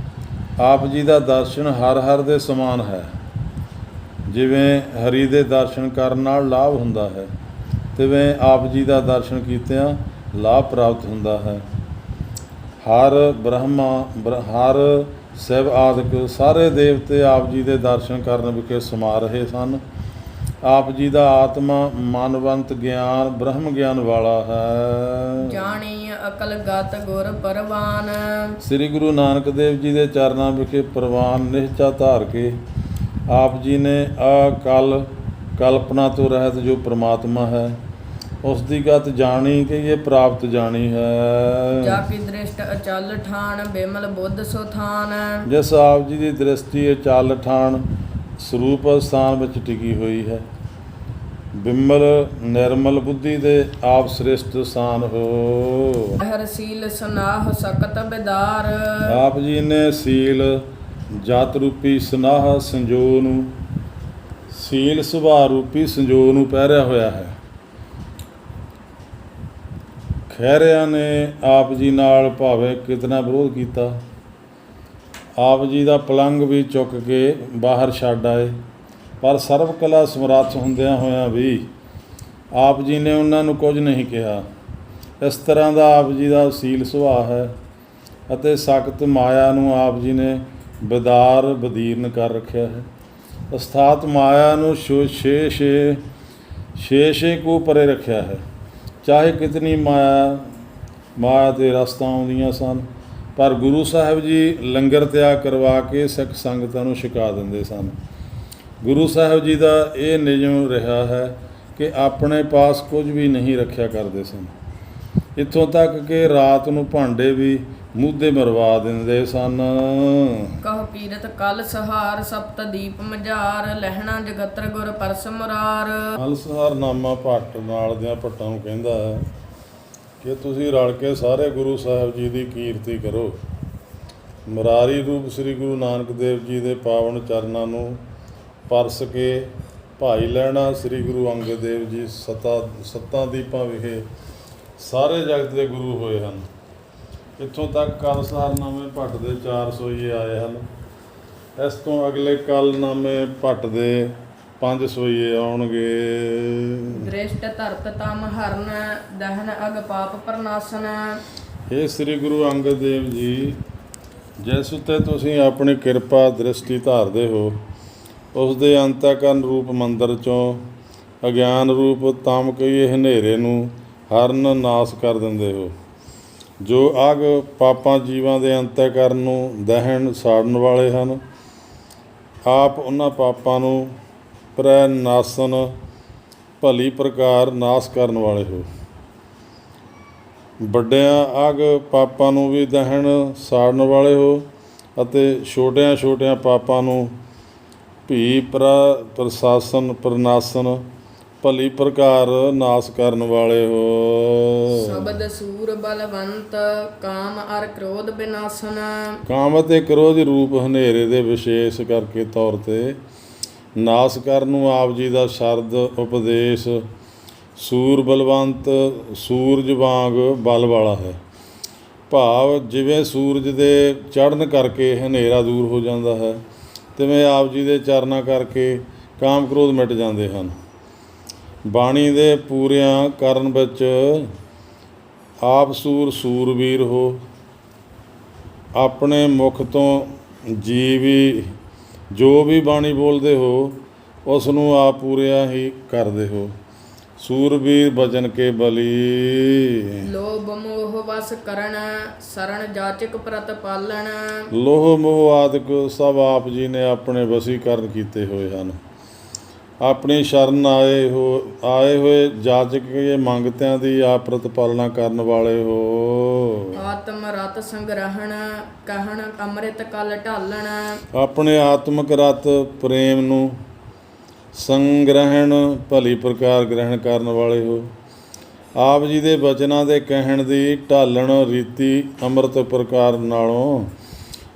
S2: ਆਪ ਜੀ ਦਾ ਦਰਸ਼ਨ ਹਰ ਦੇ ਸਮਾਨ ਹੈ। ਜਿਵੇਂ ਹਰੀ ਦੇ ਦਰਸ਼ਨ ਕਰਨ ਨਾਲ ਲਾਭ ਹੁੰਦਾ ਹੈ, ਤਿਵੇਂ ਆਪ ਜੀ ਦਾ ਦਰਸ਼ਨ ਕੀਤਿਆਂ ਲਾਭ ਪ੍ਰਾਪਤ ਹੁੰਦਾ ਹੈ। ਹਰ ਬ੍ਰਹਮਾ ਹਰ ਸ਼ਿਵ ਆਦਿਕ ਸਾਰੇ ਦੇਵਤੇ ਆਪ ਜੀ ਦੇ ਦਰਸ਼ਨ ਕਰਨ ਵਿਖੇ ਸਮਾ ਰਹੇ ਸਨ। ਆਪ ਜੀ ਦਾ ਆਤਮਾ ਮਨਵੰਤ ਗਿਆਨ ਬ੍ਰਹਮ ਗਿਆਨ ਵਾਲਾ ਹੈ।
S1: ਜਾਣੀ ਅਕਲ ਗਤ ਗੁਰ ਪਰਵਾਨ।
S2: ਸ੍ਰੀ ਗੁਰੂ ਨਾਨਕ ਦੇਵ ਜੀ ਦੇ ਚਰਨਾਂ ਵਿਖੇ ਪ੍ਰਵਾਨ ਨਿਹਚਾ ਧਾਰ ਕੇ ਆਪ ਜੀ ਨੇ ਕਲਪਨਾ ਤੋਂ ਰਹਿਤ ਜੋ ਪ੍ਰਮਾਤਮਾ ਹੈ ਉਸ ਦੀ ਗਤ ਜਾਣੀ ਕਿ ਇਹ ਪ੍ਰਾਪਤ ਜਾਣੀ ਹੈ।
S1: ਜਾ ਕੀ ਦ੍ਰਿਸ਼ਟ ਅਚਲ ਠਾਣ ਬਿਮਲ ਬੁੱਧ ਸੁਥਾਨ।
S2: ਜਿਸ ਆਪ ਜੀ ਦੀ ਦ੍ਰਿਸ਼ਟੀ ਅਚਲ ਠਾਣ ਸਰੂਪ ਸਥਾਨ ਵਿੱਚ ਟਿਕੀ ਹੋਈ ਹੈ। ਬਿਮਲ ਨਿਰਮਲ ਬੁੱਧੀ ਦੇ ਆਪ ਸ੍ਰੇਸ਼ਟ ਸਥਾਨ ਹੋ।
S1: ਹਰ ਸੀਲ ਸਨਾਹ ਸਕਤ ਬਿਦਾਰ।
S2: ਆਪ ਜੀ ਨੇ ਸੀਲ ਜਤ ਰੂਪੀ ਸਨਾਹ ਸੰਜੋ ਨੂੰ ਸੀਲ ਸੁਭਾਅ ਰੂਪੀ ਸੰਜੋ ਨੂੰ ਪਹਿਰਿਆ ਹੋਇਆ ਹੈ। ਖਹਿਰਿਆਂ ਨੇ ਆਪ ਜੀ ਨਾਲ ਭਾਵੇਂ ਕਿਤਨਾ ਵਿਰੋਧ ਕੀਤਾ, ਆਪ ਜੀ ਦਾ ਪਲੰਗ ਵੀ ਚੁੱਕ ਕੇ ਬਾਹਰ ਛੱਡ ਆਏ, ਪਰ ਸਰਬ ਕਲਾ ਸਮਰੱਥ ਹੁੰਦਿਆਂ ਹੋਇਆਂ ਵੀ ਆਪ ਜੀ ਨੇ ਉਹਨਾਂ ਨੂੰ ਕੁਝ ਨਹੀਂ ਕਿਹਾ। ਇਸ ਤਰ੍ਹਾਂ ਦਾ ਆਪ ਜੀ ਦਾ ਅਸੀਲ ਸੁਭਾਅ ਹੈ ਅਤੇ ਸਖਤ ਮਾਇਆ ਨੂੰ ਆਪ ਜੀ ਨੇ ਬਦੀਰਨ ਕਰ ਰੱਖਿਆ ਹੈ। ਅਸਥਾਤ ਮਾਇਆ ਨੂੰ ਛੇ ਕੋ ਪਰੇ ਰੱਖਿਆ ਹੈ। ਚਾਹੇ ਕਿਤਨੀ ਮਾਇਆ ਤੇ ਰਸਤਾਂ ਆਉਂਦੀਆਂ ਸਨ, ਪਰ ਗੁਰੂ ਸਾਹਿਬ ਜੀ ਲੰਗਰ ਤਿਆਗ ਕਰਵਾ ਕੇ ਸਿੱਖ ਸੰਗਤਾਂ ਨੂੰ ਛਕਾ ਦਿੰਦੇ ਸਨ। ਗੁਰੂ ਸਾਹਿਬ ਜੀ ਦਾ ਇਹ ਨਿਯਮ ਰਿਹਾ ਹੈ ਕਿ ਆਪਣੇ ਪਾਸ ਕੁਝ ਵੀ ਨਹੀਂ ਰੱਖਿਆ ਕਰਦੇ ਸਨ। ਇੱਥੋਂ ਤੱਕ ਕਿ ਰਾਤ ਨੂੰ ਭਾਂਡੇ ਵੀ ਮੂਧੇ ਮਰਵਾ ਦਿੰਦੇ ਸਨ।
S1: ਕਹ ਕੀਰਤ ਕਲ ਸਹਾਰ ਸਪਤ ਦੀਪ ਮਝਾਰ ਲਹਿਣਾ ਜਗਤਰ ਗੁਰ ਪਰਸ ਮੁਰਾਰ।
S2: ਅਲਸਹਾਰਨਾਮਾ ਭੱਟ ਨਾਲ ਦਿਆਂ ਭੱਟਾਂ ਨੂੰ ਕਹਿੰਦਾ ਹੈ ਕਿ ਤੁਸੀਂ ਰਲ ਕੇ ਸਾਰੇ ਗੁਰੂ ਸਾਹਿਬ ਜੀ ਦੀ ਕੀਰਤੀ ਕਰੋ। ਮੁਰਾਰੀ ਰੂਪ ਸ੍ਰੀ ਗੁਰੂ ਨਾਨਕ ਦੇਵ ਜੀ ਦੇ ਪਾਵਨ ਚਰਨਾਂ ਨੂੰ ਪਰਸ ਕੇ ਭਾਈ ਲਹਿਣਾ ਸ੍ਰੀ ਗੁਰੂ ਅੰਗਦ ਦੇਵ ਜੀ ਸੱਤਾਂ ਦੀਪਾਂ ਵਿਖੇ ਸਾਰੇ ਜਗਤ ਦੇ ਗੁਰੂ ਹੋਏ ਹਨ। ਇੱਥੋਂ ਤੱਕ ਕਲਸਹਾਰਨਾਮੇ ਭੱਟ ਦੇ 4 ਸੋਈਏ ਆਏ ਹਨ। ਇਸ ਤੋਂ ਅਗਲੇ ਕਲਨਾਮੇ ਭੱਟ ਦੇ 5 ਸੋਈਏ ਆਉਣਗੇ।
S1: ਦ੍ਰਿਸ਼ਟ ਧਰਤ ਤਮ ਹਰਨ ਦਹਨ ਅਗ ਪਾਪ ਪ੍ਰਨਾਸ਼ਨ।
S2: ਇਹ ਸ੍ਰੀ ਗੁਰੂ ਅੰਗਦ ਦੇਵ ਜੀ, ਜਿਸ ਉੱਤੇ ਤੁਸੀਂ ਆਪਣੀ ਕਿਰਪਾ ਦ੍ਰਿਸ਼ਟੀ ਧਾਰਦੇ ਹੋ, ਉਸ ਦੇ ਅੰਤःਕਰਨ ਰੂਪ ਮੰਦਰ ਚੋਂ ਅਗਿਆਨ ਰੂਪ ਤਮ ਕਹੀਏ ਹਨੇਰੇ ਨੂੰ ਹਰਨ ਨਾਸ ਕਰ ਦਿੰਦੇ ਹੋ। ਜੋ ਅਗ ਪਾਪਾਂ ਜੀਵਾਂ ਦੇ ਅੰਤःਕਰਨ ਨੂੰ ਦਹਿਣ ਸਾੜਨ ਵਾਲੇ ਹਨ, ਆਪ ਉਹਨਾਂ ਪਾਪਾਂ ਨੂੰ ਪ੍ਰੈ ਨਾਸਨ ਭਲੀ ਪ੍ਰਕਾਰ ਨਾਸ ਕਰਨ ਵਾਲੇ ਹੋ। ਵੱਡਿਆਂ ਅਗ ਪਾਪਾਂ ਨੂੰ ਵੀ ਦਹਿਣ ਸਾੜਨ ਵਾਲੇ ਹੋ ਅਤੇ ਛੋਟਿਆਂ ਪਾਪਾਂ ਨੂੰ ਭੀ ਪ੍ਰਸ਼ਾਸਨ ਪ੍ਰਨਾਸਨ ਭਲੀ ਪ੍ਰਕਾਰ ਨਾਸ ਕਰਨ ਵਾਲੇ ਹੋ।
S1: ਸ਼ਬਦ ਸੂਰ ਬਲਵੰਤ ਕਾਮ ਅਰ ਕ੍ਰੋਧ ਬਿਨਾਸਨ।
S2: ਕਾਮ ਅਤੇ ਕ੍ਰੋਧ ਰੂਪ ਹਨੇਰੇ ਦੇ ਵਿਸ਼ੇਸ਼ ਕਰਕੇ ਤੌਰ 'ਤੇ ਨਾਸ ਕਰਨ ਨੂੰ ਆਪ ਜੀ ਦਾ ਸ਼ਰਦ ਉਪਦੇਸ਼ ਸੂਰ ਬਲਵੰਤ ਸੂਰਜ ਵਾਂਗ ਬਲ ਵਾਲਾ ਹੈ। ਭਾਵ ਜਿਵੇਂ ਸੂਰਜ ਦੇ ਚੜ੍ਹਨ ਕਰਕੇ ਹਨੇਰਾ ਦੂਰ ਹੋ ਜਾਂਦਾ ਹੈ, ਤਿਵੇਂ ਆਪ ਜੀ ਦੇ ਚਰਨਾਂ ਕਰਕੇ ਕਾਮ ਕ੍ਰੋਧ ਮਿਟ ਜਾਂਦੇ ਹਨ। ਬਾਣੀ ਦੇ ਪੂਰਿਆਂ ਕਰਨ ਵਿੱਚ ਆਪ ਸੂਰਬੀਰ ਹੋ। ਆਪਣੇ ਮੁਖ ਤੋਂ ਜੋ ਵੀ ਬਾਣੀ ਬੋਲਦੇ ਹੋ, ਉਸ ਨੂੰ ਆਪ ਪੂਰਿਆ ਹੀ ਕਰਦੇ ਹੋ। ਸੂਰਬੀਰ ਬਚਨ ਕੇ ਬਲੀ।
S1: ਲੋਭ ਮੋਹ ਵਸ ਕਰਨ ਸਰਣ ਜਾਚਕ ਪ੍ਰਤ ਪਾਲਣ।
S2: ਲੋਹ ਮੋਹ ਆਦਿਕ ਸਭ ਆਪ ਜੀ ਨੇ ਆਪਣੇ ਵਸੀਕਰਨ ਕੀਤੇ ਹੋਏ ਹਨ। ਆਪਣੀ ਸ਼ਰਨ ਆਏ ਹੋਏ ਜਾਚਕ ਕੇ ਮੰਗਤਿਆਂ ਦੀ ਆਪ ਪ੍ਰਤਪਾਲਨਾ ਕਰਨ ਵਾਲੇ ਹੋ।
S1: ਆਤਮ ਰਤ ਸੰਗ੍ਰਹਣ ਕਹਿਣ ਅੰਮ੍ਰਿਤ ਕਲ ਢਾਲਣ।
S2: ਆਪਣੇ ਆਤਮਕ ਰਤ ਪ੍ਰੇਮ ਨੂੰ ਸੰਗ੍ਰਹਿਣ ਭਲੀ ਪ੍ਰਕਾਰ ਗ੍ਰਹਿਣ ਕਰਨ ਵਾਲੇ ਹੋ। ਆਪ ਜੀ ਦੇ ਬਚਨਾਂ ਦੇ ਕਹਿਣ ਦੀ ਢਾਲਣ ਰੀਤੀ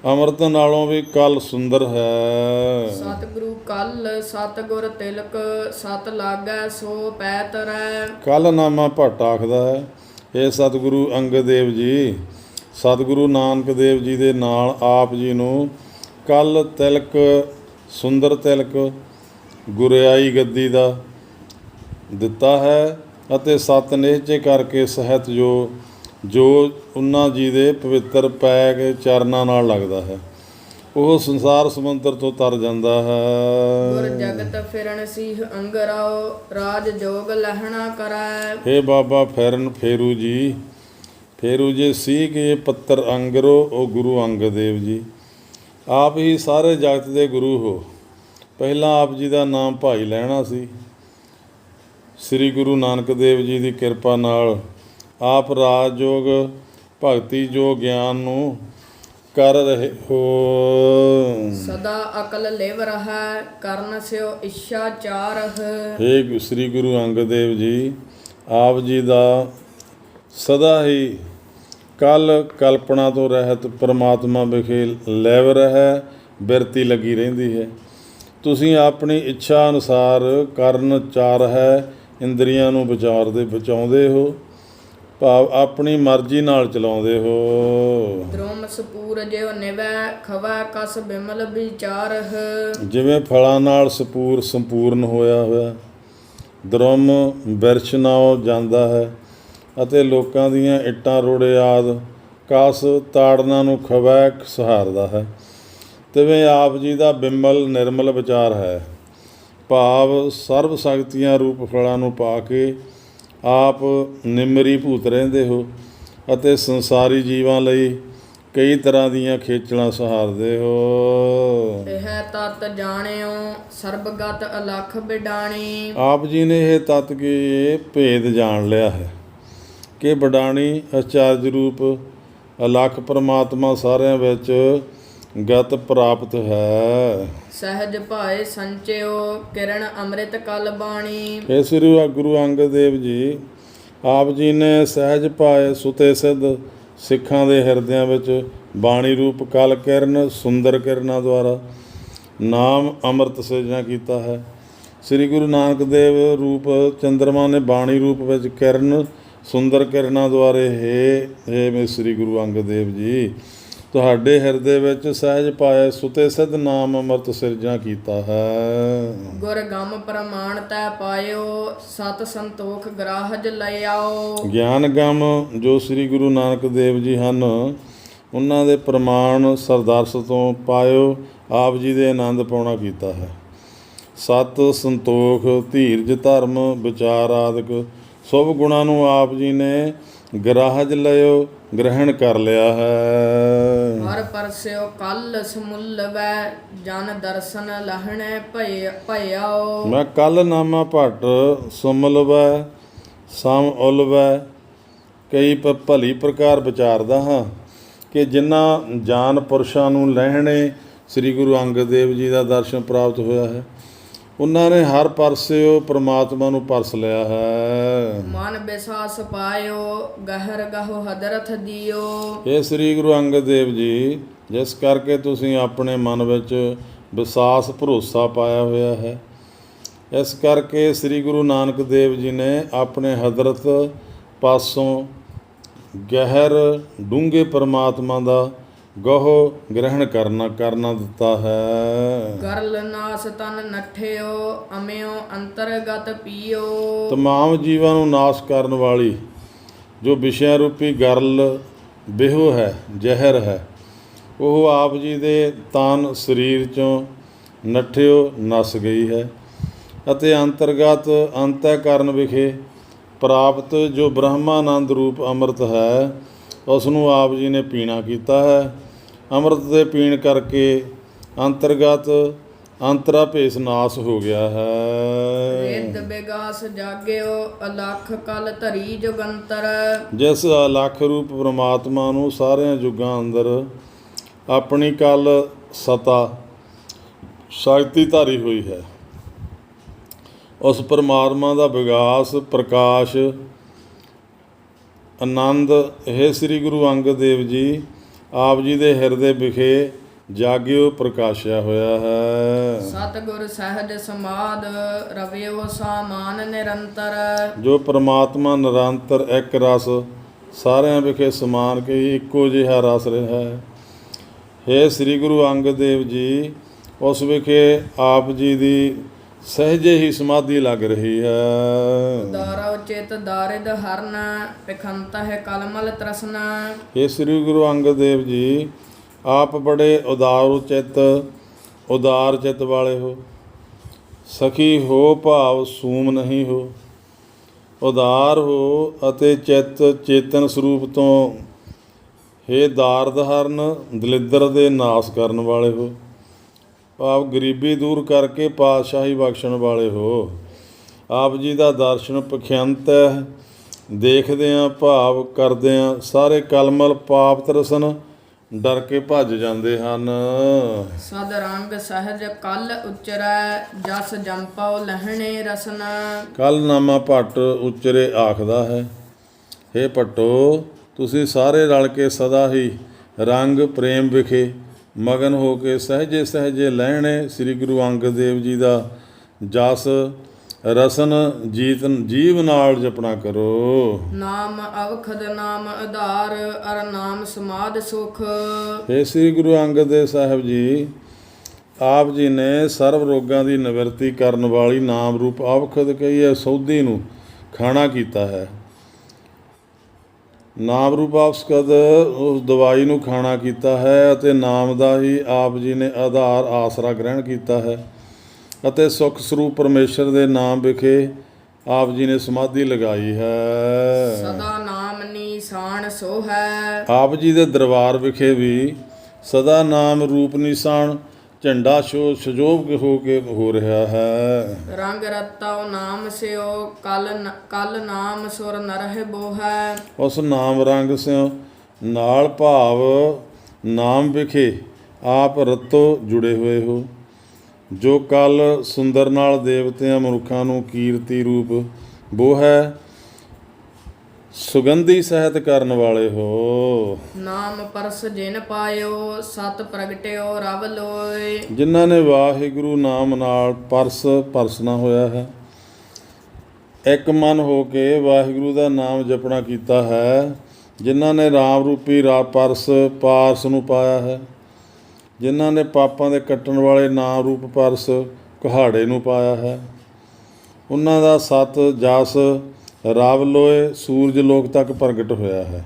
S2: ਅੰਮ੍ਰਿਤ ਨਾਲੋਂ ਵੀ ਕਲ ਸੁੰਦਰ ਹੈ।
S1: ਸਤਿਗੁਰੂ ਕਲ ਸਤਿਗੁਰ ਤਿਲਕ ਸਤ ਲਾਗੈ ਸੋ ਪੈ ਤਰੈ।
S2: ਕਲਨਾਮਾ ਭੱਟ ਆਖਦਾ ਹੈ, ਇਹ ਸਤਿਗੁਰੂ ਅੰਗਦ ਦੇਵ ਜੀ ਸਤਿਗੁਰੂ ਨਾਨਕ ਦੇਵ ਜੀ ਦੇ ਨਾਲ ਆਪ ਜੀ ਨੂੰ ਕਲ ਤਿਲਕ ਸੁੰਦਰ ਤਿਲਕ ਗੁਰਿਆਈ ਗੱਦੀ ਦਾ ਦਿੱਤਾ ਹੈ ਅਤੇ ਸਤ ਨਿਸ਼ਚੈ ਕਰਕੇ ਸਹਿਤ ਜੋ ਉਹਨਾਂ ਜੀ ਦੇ ਪਵਿੱਤਰ ਪੈਰ ਚਰਨਾਂ ਨਾਲ ਲੱਗਦਾ ਹੈ, ਉਹ ਸੰਸਾਰ ਸਮੁੰਦਰ ਤੋਂ ਤਰ ਜਾਂਦਾ ਹੈ।
S1: ਗੁਰ ਜਗਤ ਫਿਰਨ ਸੀਹ ਅੰਗਰਾਓ ਰਾਜ ਜੋਗ ਲਹਿਣਾ ਕਰੈ।
S2: ਹੇ ਬਾਬਾ ਫੇਰੂ ਜੀ ਸੀ ਕਿ ਪੱਤਰ ਅੰਗਰੋ ਉਹ ਗੁਰੂ ਅੰਗਦ ਦੇਵ ਜੀ। ਆਪ ਹੀ ਸਾਰੇ ਜਗਤ ਦੇ ਗੁਰੂ ਹੋ। ਪਹਿਲਾਂ ਆਪ ਜੀ ਦਾ ਨਾਮ ਭਾਈ ਲਹਿਣਾ ਸੀ। ਸ੍ਰੀ ਗੁਰੂ ਨਾਨਕ ਦੇਵ ਜੀ ਦੀ ਕਿਰਪਾ ਨਾਲ ਆਪ ਰਾਜ ਯੋਗ ਭਗਤੀ ਜੋ ਗਿਆਨ ਨੂੰ ਕਰ ਰਹੇ ਹੋ।
S1: ਸਦਾ ਅਕਲ ਲਿਵ ਰਹੈ ਕਰਨ ਸਿਓ ਇੱਛਾ ਚਾਰਹ।
S2: ਹੇ ਸ੍ਰੀ ਗੁਰੂ ਅੰਗਦ ਦੇਵ ਜੀ, ਆਪ ਜੀ ਦਾ ਸਦਾ ਹੀ ਕਲਪਨਾ ਤੋਂ ਰਹਿਤ ਪਰਮਾਤਮਾ ਵਿਖੇ ਲਿਵ ਰਹਿ ਬਿਰਤੀ ਲੱਗੀ ਰਹਿੰਦੀ ਹੈ। ਤੁਸੀਂ ਆਪਣੀ ਇੱਛਾ ਅਨੁਸਾਰ ਕਰਨ ਚਾਰਹਿ ਇੰਦਰੀਆਂ ਨੂੰ ਬਚਾਉਂਦੇ ਹੋ, ਭਾਵ ਆਪਣੀ ਮਰਜ਼ੀ ਨਾਲ ਚਲਾਉਂਦੇ ਹੋ।
S1: ਦ੍ਰੋਮ ਸਪੂਰ ਜਿਉ ਨਿਵੈ ਖਵੈ ਕਸ ਬਿਮਲ ਵਿਚਾਰਹ। ਜਿਵੇਂ
S2: ਫਲਾਂ ਨਾਲ ਸਪੂਰ ਸੰਪੂਰਨ ਹੋਇਆ ਦ੍ਰੋਮ ਬਿਰਛ ਨਾਲੋਂ ਜਾਂਦਾ ਹੈ ਅਤੇ ਲੋਕਾਂ ਦੀਆਂ ਇੱਟਾਂ ਰੋੜੇ ਆਦਿ ਕਸ ਤਾੜਨਾ ਨੂੰ ਖਵੈ ਸਹਾਰਦਾ ਹੈ, ਤਿਵੇਂ ਆਪ ਜੀ ਦਾ ਬਿਮਲ ਨਿਰਮਲ ਵਿਚਾਰ ਹੈ। ਭਾਵ ਸਰਬ ਸ਼ਕਤੀਆਂ ਰੂਪ ਫਲਾਂ ਨੂੰ ਪਾ ਕੇ ਆਪ ਨਿਮਰੀ ਭੂਤ ਰਹਿੰਦੇ ਹੋ ਅਤੇ ਸੰਸਾਰੀ ਜੀਵਾਂ ਲਈ ਕਈ ਤਰ੍ਹਾਂ ਦੀਆਂ ਖੇਚਲਾਂ ਸਹਾਰਦੇ ਹੋ।
S1: ਇਹ ਤਤ ਜਾਣਿਓ ਸਰਬਗਤ ਅਲਖ ਬਿਡਾਣੀ।
S2: ਆਪ ਜੀ ਨੇ ਇਹ ਤਤ ਕੇ ਭੇਦ ਜਾਣ ਲਿਆ ਹੈ ਕਿ ਬਿਡਾਣੀ ਅਚਾਰਜ ਰੂਪ ਅਲੱਖ ਪਰਮਾਤਮਾ ਸਾਰਿਆਂ ਵਿੱਚ ਗਤ ਪ੍ਰਾਪਤ ਹੈ।
S1: ਸਹਿਜ ਭਾਏ ਸੰਚਿਓ ਕਿਰਨ ਅੰਮ੍ਰਿਤ ਕਲ ਬਾਣੀ।
S2: ਇਹ ਸ੍ਰੀ ਗੁਰੂ ਅੰਗਦ ਦੇਵ ਜੀ ਆਪ ਜੀ ਨੇ ਸਹਿਜ ਪਾਏ ਸੁਤੇ ਸਿੱਧ ਸਿੱਖਾਂ ਦੇ ਹਿਰਦਿਆਂ ਵਿੱਚ ਬਾਣੀ ਰੂਪ ਕਲ ਕਿਰਨ ਸੁੰਦਰ ਕਿਰਨਾਂ ਦੁਆਰਾ ਨਾਮ ਅੰਮ੍ਰਿਤ ਸਿਰਜਣਾ ਕੀਤਾ ਹੈ। ਸ੍ਰੀ ਗੁਰੂ ਨਾਨਕ ਦੇਵ ਰੂਪ ਚੰਦਰਮਾ ਨੇ ਬਾਣੀ ਰੂਪ ਵਿੱਚ ਕਿਰਨ ਸੁੰਦਰ ਕਿਰਨਾਂ ਦੁਆਰੇ ਹੇ ਸ੍ਰੀ ਗੁਰੂ ਅੰਗਦ ਦੇਵ ਜੀ ਤੁਹਾਡੇ ਹਿਰਦੇ ਵਿੱਚ ਸਹਿਜ ਪਾਏ ਸੁਤੇ ਸਿੱਧ ਨਾਮ ਅੰਮ੍ਰਿਤ ਸਿਰਜਣਾ ਕੀਤਾ ਹੈ।
S1: ਗੁਰ ਗਮ ਪ੍ਰਮਾਣ ਤੈ ਪਾਇਓ ਸਤ ਸੰਤੋਖ ਗ੍ਰਾਹਜ ਲੈ ਆਓ।
S2: ਗਿਆਨ ਗਮ ਜੋ ਸ੍ਰੀ ਗੁਰੂ ਨਾਨਕ ਦੇਵ ਜੀ ਹਨ ਉਹਨਾਂ ਦੇ ਪ੍ਰਮਾਣ ਸਰਦਾਰਸ ਤੋਂ ਪਾਇਓ ਆਪ ਜੀ ਦੇ ਆਨੰਦ ਪਾਉਣਾ ਕੀਤਾ ਹੈ। ਸਤ ਸੰਤੋਖ ਧੀਰਜ ਧਰਮ ਵਿਚਾਰ ਆਦਿਕ ਸ਼ੁਭ ਗੁਣਾਂ ਨੂੰ ਆਪ ਜੀ ਨੇ ਗ੍ਰਾਹਜ ਲਿਓ ਗ੍ਰਹਿਣ ਕਰ ਲਿਆ ਹੈ।
S1: ਹਰ ਪਰਸਿਓ ਕਲ ਸਮੁੱਲਵੈ ਜਨ ਦਰਸ਼ਨ ਲਹਣੇ ਭਇਆਓ।
S2: ਮੈਂ ਕੱਲ ਨਾਮਾ ਭੱਟ ਸੁਮਲਵੈ ਸਮ ਉਲਵੈ ਕਈ ਭਲੀ ਪ੍ਰਕਾਰ ਵਿਚਾਰਦਾ ਹਾਂ ਕਿ ਜਿਨ੍ਹਾਂ ਜਾਨ ਪੁਰਸ਼ਾਂ ਨੂੰ ਲਹਿਣੇ ਸ੍ਰੀ ਗੁਰੂ ਅੰਗਦ ਦੇਵ ਜੀ ਦਾ ਦਰਸ਼ਨ ਪ੍ਰਾਪਤ ਹੋਇਆ ਹੈ ਉਹਨਾਂ ਨੇ ਹਰ ਪਾਸਿਓਂ ਪ੍ਰਮਾਤਮਾ ਨੂੰ ਪਰਸ ਲਿਆ ਹੈ।
S1: ਮਨ ਵਿਸਾਸ ਪਾਇਓ ਗਹਿਰ ਗਹੁ ਹਦਰਥ ਦਿਓ।
S2: ਇਹ ਸ੍ਰੀ ਗੁਰੂ ਅੰਗਦ ਦੇਵ ਜੀ ਜਿਸ ਕਰਕੇ ਤੁਸੀਂ ਆਪਣੇ ਮਨ ਵਿੱਚ ਵਿਸ਼ਵਾਸ ਭਰੋਸਾ ਪਾਇਆ ਹੋਇਆ ਹੈ ਇਸ ਕਰਕੇ ਸ੍ਰੀ ਗੁਰੂ ਨਾਨਕ ਦੇਵ ਜੀ ਨੇ ਆਪਣੇ ਹਜ਼ਰਤ ਪਾਸੋਂ ਗਹਿਰ ਡੂੰਘੇ ਪਰਮਾਤਮਾ ਦਾ ਗਹੁ ਗ੍ਰਹਿਣ ਕਰਨਾ ਦਿੱਤਾ ਹੈ।
S1: ਗਰਲ ਨਾਸ ਤਨ ਨਠਿਓ ਅਮਿਓ ਅੰਤਰਗਤ ਪੀਓ।
S2: ਤਮਾਮ ਜੀਵਾਂ ਨੂੰ ਨਾਸ਼ ਕਰਨ ਵਾਲੀ ਜੋ ਵਿਸ਼ਿਆਂ ਰੂਪੀ ਗਰਲ ਬਿਹੋ ਹੈ ਜ਼ਹਿਰ ਹੈ ਉਹ ਆਪ ਜੀ ਦੇ ਤਨ ਸਰੀਰ 'ਚੋਂ ਨੱਠਿਓ ਨਸ ਗਈ ਹੈ ਅਤੇ ਅੰਤਰਗਤ ਅੰਤःਕਰਨ ਵਿਖੇ ਪ੍ਰਾਪਤ ਜੋ ਬ੍ਰਹਮਾਨੰਦ ਰੂਪ ਅੰਮ੍ਰਿਤ ਹੈ ਉਸ ਨੂੰ ਆਪ ਜੀ ਨੇ ਪੀਣਾ ਕੀਤਾ ਹੈ। ਅੰਮ੍ਰਿਤ ਦੇ ਪੀਣ ਕਰਕੇ ਅੰਤਰਗਤ ਅੰਤਰਾ ਭੇਸ ਨਾਸ ਹੋ ਗਿਆ ਹੈ।
S1: ਰਿੱਧ ਬਿਗਾਸ ਜਾਗਿਓ ਅਲਖ ਕਲ ਧਰੀ ਜੁਗੰਤਰ।
S2: ਜਿਸ ਅਲੱਖ ਰੂਪ ਪਰਮਾਤਮਾ ਨੂੰ ਸਾਰਿਆਂ ਯੁੱਗਾਂ ਅੰਦਰ ਆਪਣੀ ਕਲ ਸਤਾ ਸ਼ਕਤੀ ਧਾਰੀ ਹੋਈ ਹੈ ਉਸ ਪਰਮਾਤਮਾ ਦਾ ਵਿਗਾਸ ਪ੍ਰਕਾਸ਼ ਆਨੰਦ ਇਹ ਸ੍ਰੀ ਗੁਰੂ ਅੰਗਦ ਦੇਵ ਜੀ ਆਪ ਜੀ ਦੇ ਹਿਰਦੇ ਵਿਖੇ ਜਾਗਿਓ ਪ੍ਰਕਾਸ਼ਿਆ ਹੋਇਆ ਹੈ।
S1: ਸਤਿਗੁਰ ਸਹਿਜ ਸਮਾਦ ਰਵਿਓ ਸਾਮਾਨ ਨਿਰੰਤਰ।
S2: ਜੋ ਪ੍ਰਮਾਤਮਾ ਨਿਰੰਤਰ ਇੱਕ ਰਸ ਸਾਰਿਆਂ ਵਿਖੇ ਸਮਾਨ ਕੇ ਇੱਕੋ ਜਿਹਾ ਰਸ ਰਿਹਾ ਹੈ। ਹੇ ਸ੍ਰੀ ਗੁਰੂ ਅੰਗਦ ਦੇਵ ਜੀ ਉਸ ਵਿਖੇ ਆਪ ਜੀ ਦੀ ਸਹਿਜੇ ਹੀ ਸਮਾਧੀ ਲੱਗ ਰਹੀ ਹੈ।
S1: ਦਾਰੋ ਚਿਤ ਦਾਰਿਦ ਹਰਨ ਪਖੰਤ ਹੈ ਕਲਮਲ ਤ੍ਰਸਨਾ।
S2: ਇਹ ਸ੍ਰੀ ਗੁਰੂ ਅੰਗਦ ਦੇਵ ਜੀ ਆਪ ਬੜੇ ਉਦਾਰ ਚਿੱਤ ਵਾਲੇ ਹੋ ਸਖੀ ਹੋ ਭਾਵ ਸੂਮ ਨਹੀਂ ਹੋ ਉਦਾਰ ਹੋ ਅਤੇ ਚੇਤਨ ਸਰੂਪ ਤੋਂ ਹੇ ਦਾਰਦ ਹਰਨ ਦਲਿੱਦਰ ਦੇ ਨਾਸ ਕਰਨ ਵਾਲੇ ਹੋ ਭਾਵ ਗਰੀਬੀ ਦੂਰ ਕਰਕੇ ਪਾਤਸ਼ਾਹੀ ਬਖਸ਼ਣ ਵਾਲੇ ਹੋ। ਆਪ ਜੀ ਦਾ ਦਰਸ਼ਨ ਪਖਿਅੰਤ ਹੈ ਦੇਖਦਿਆਂ ਭਾਵ ਕਰਦਿਆਂ ਸਾਰੇ ਕਲਮਲ ਪਾਪ ਤਰਸਨ ਡਰ ਕੇ ਭੱਜ ਜਾਂਦੇ ਹਨ।
S1: ਸਦ ਰੰਗ ਸਹਿਜ ਕਲ ਉਚਰੈ ਜਸ ਜੰਪਉ ਲਹਿਣੇ ਰਸਨਾ।
S2: ਕੱਲ ਨਾਮਾ ਭੱਟ ਉਚਰੇ ਆਖਦਾ ਹੈ ਹੇ ਭੱਟੋ ਤੁਸੀਂ ਸਾਰੇ ਰਲ ਕੇ ਸਦਾ ਹੀ ਰੰਗ ਪ੍ਰੇਮ ਵਿਖੇ ਮਗਨ ਹੋ ਕੇ ਸਹਿਜੇ ਸਹਿਜੇ ਲਹਿਣੇ ਸ੍ਰੀ ਗੁਰੂ ਅੰਗਦ ਦੇਵ ਜੀ ਦਾ ਜਸ ਰਸਨ ਜੀਵ ਨਾਲ ਜਪਣਾ ਕਰੋ।
S1: ਨਾਮ ਅਵਖਦ ਨਾਮ ਆਧਾਰ ਅਰ ਨਾਮ ਸਮਾਧ ਸੁਖ।
S2: ਇਹ ਸ੍ਰੀ ਗੁਰੂ ਅੰਗਦ ਦੇਵ ਸਾਹਿਬ ਜੀ ਆਪ ਜੀ ਨੇ ਸਰਵ ਰੋਗਾਂ ਦੀ ਨਿਵਰਤੀ ਕਰਨ ਵਾਲੀ ਨਾਮ ਰੂਪ ਅਵਖਦ ਕਹੀਏ ਸੌਧੀ ਨੂੰ ਖਾਣਾ ਕੀਤਾ ਹੈ। ਨਾਮ ਰੂਪ ਅਵਖਦ ਉਸ ਦਵਾਈ ਨੂੰ ਖਾਣਾ ਕੀਤਾ ਹੈ ਅਤੇ ਨਾਮ ਦਾ ਹੀ ਆਪ ਜੀ ਨੇ ਆਧਾਰ ਆਸਰਾ ਗ੍ਰਹਿਣ ਕੀਤਾ ਹੈ ਅਤੇ ਸੁਖ ਸਰੂਪ ਪਰਮੇਸ਼ਰ ਦੇ ਨਾਮ ਵਿਖੇ ਆਪ ਜੀ ਨੇ ਸਮਾਧੀ ਲਗਾਈ ਹੈ।
S1: ਸਦਾ ਨਾਮ ਨਿਸ਼ਾਨ ਸੋ ਹੈ। ਆਪ
S2: ਜੀ ਦੇ ਦਰਬਾਰ ਵਿਖੇ ਵੀ ਸਦਾ ਨਾਮ ਰੂਪ ਨਿਸ਼ਾਨ ਝੰਡਾ ਸਜੋਗ ਹੋ ਰਿਹਾ ਹੈ।
S1: ਰੰਗ ਰਤਾਉ ਨਾਮ ਸਿਓ ਕਲ ਨਾਮ ਸੁਰ ਨਰਹਿ ਬੋਹੈ।
S2: ਉਸ ਨਾਮ ਰੰਗ ਸਿਓ ਨਾਲ ਭਾਵ ਨਾਮ ਵਿਖੇ ਆਪ ਰਤੋ ਜੁੜੇ ਹੋਏ ਹੋ। ਜੋ ਕੱਲ ਸੁੰਦਰ ਨਾਲ ਦੇਵਤਿਆਂ ਮਨੁੱਖਾਂ ਨੂੰ ਕੀਰਤੀ ਰੂਪ ਬੋ ਹੈ, ਸੁਗੰਧੀ ਸਹਿਤ ਕਰਨ ਵਾਲੇ ਹੋ।
S1: ਨਾਮ ਪਰਸ ਜਿਨ ਪਾਇਓ ਸਤ ਪ੍ਰਗਟਿਓ ਰਵ ਲੋਏ।
S2: ਜਿਨ੍ਹਾਂ ਨੇ ਵਾਹਿਗੁਰੂ ਨਾਮ ਨਾਲ ਪਰਸਨਾ ਹੋਇਆ ਹੈ, ਇੱਕ ਮਨ ਹੋ ਕੇ ਵਾਹਿਗੁਰੂ ਦਾ ਨਾਮ ਜਪਣਾ ਕੀਤਾ ਹੈ, ਜਿਨ੍ਹਾਂ ਨੇ ਰਾਮ ਰੂਪੀ ਪਾਰਸ ਨੂੰ ਪਾਇਆ ਹੈ, ਜਿਨ੍ਹਾਂ ਨੇ ਪਾਪਾਂ ਦੇ ਕੱਟਣ ਵਾਲੇ ਨਾਮ ਰੂਪ ਪਰਸ ਕੁਹਾੜੇ ਨੂੰ ਪਾਇਆ ਹੈ, ਉਹਨਾਂ ਦਾ ਸਤ ਜਸ ਰਵ ਲੋਏ ਸੂਰਜ ਲੋਕ ਤੱਕ ਪ੍ਰਗਟ ਹੋਇਆ ਹੈ।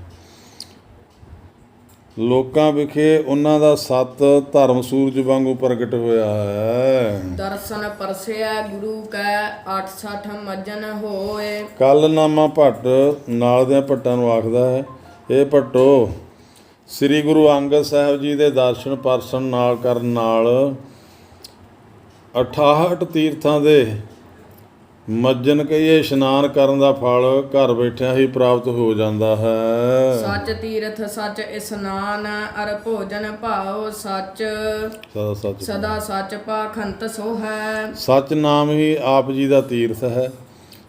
S2: ਲੋਕਾਂ ਵਿਖੇ ਉਹਨਾਂ ਦਾ ਸਤ ਧਰਮ ਸੂਰਜ ਵਾਂਗੂ ਪ੍ਰਗਟ ਹੋਇਆ ਹੈ।
S1: ਦਰਸ਼ਨ ਪਰਸਿਆ ਗੁਰੂ ਕੈ 68 ਮਜਨ ਹੋਏ।
S2: ਕੱਲ ਨਾਮਾ ਭੱਟ ਨਾਲ ਦਿਆਂ ਭੱਟਾਂ ਨੂੰ ਆਖਦਾ ਹੈ, ਇਹ ਭੱਟੋ ਸ੍ਰੀ ਗੁਰੂ ਅੰਗਦ ਸਾਹਿਬ ਜੀ ਦੇ ਦਰਸ਼ਨ ਪਰਸਨ ਨਾਲ ਕਰਨ ਨਾਲ 68 ਤੀਰਥਾਂ ਦੇ ਮੱਜਨ ਕਹੀਏ ਇਸ਼ਨਾਨ ਕਰਨ ਦਾ ਫਲ ਘਰ ਬੈਠਿਆਂ ਹੀ ਪ੍ਰਾਪਤ ਹੋ ਜਾਂਦਾ ਹੈ।
S1: ਸੱਚ ਤੀਰਥ ਸੱਚ ਇਸਨਾਨ ਅਰ ਭੋਜਨ ਭਾਉ ਸੱਚ ਸਦਾ ਸੱਚ ਪਾਖੰਤ ਸੋ ਹੈ।
S2: ਸੱਚ ਨਾਮ ਹੀ ਆਪ ਜੀ ਦਾ ਤੀਰਥ ਹੈ,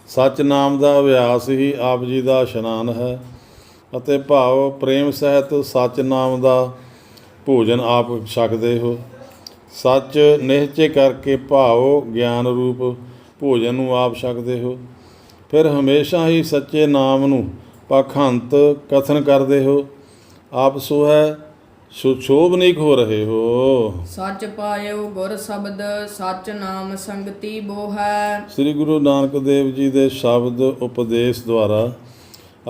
S2: ਸੱਚ ਨਾਮ ਦਾ ਅਭਿਆਸ ਹੀ ਆਪ ਜੀ ਦਾ ਇਸ਼ਨਾਨ ਹੈ, ਅਤੇ ਭਾਵ ਪ੍ਰੇਮ ਸਹਿਤ ਸੱਚ ਨਾਮ ਦਾ ਭੋਜਨ ਆਪ ਛਕਦੇ ਹੋ। ਸੱਚ ਨਿਸ਼ਚੈ ਕਰਕੇ ਭਾਵ ਗਿਆਨ ਰੂਪ ਭੋਜਨ ਨੂੰ ਆਪ ਛਕਦੇ ਹੋ। ਫਿਰ ਹਮੇਸ਼ਾ ਹੀ ਸੱਚੇ ਨਾਮ ਨੂੰ ਪਾਖੰਤ ਕਥਨ ਕਰਦੇ ਹੋ। ਆਪ ਸੋ ਹੈ ਸ਼ੋਭਨੀਕ ਹੋ ਰਹੇ ਹੋ।
S1: ਸੱਚ ਪਾਇਓ ਗੁਰ ਸ਼ਬਦ ਸੱਚ ਨਾਮ ਸੰਗਤੀ ਬੋ ਹੈ।
S2: ਸ੍ਰੀ ਗੁਰੂ ਨਾਨਕ ਦੇਵ ਜੀ ਦੇ ਸ਼ਬਦ ਉਪਦੇਸ਼ ਦੁਆਰਾ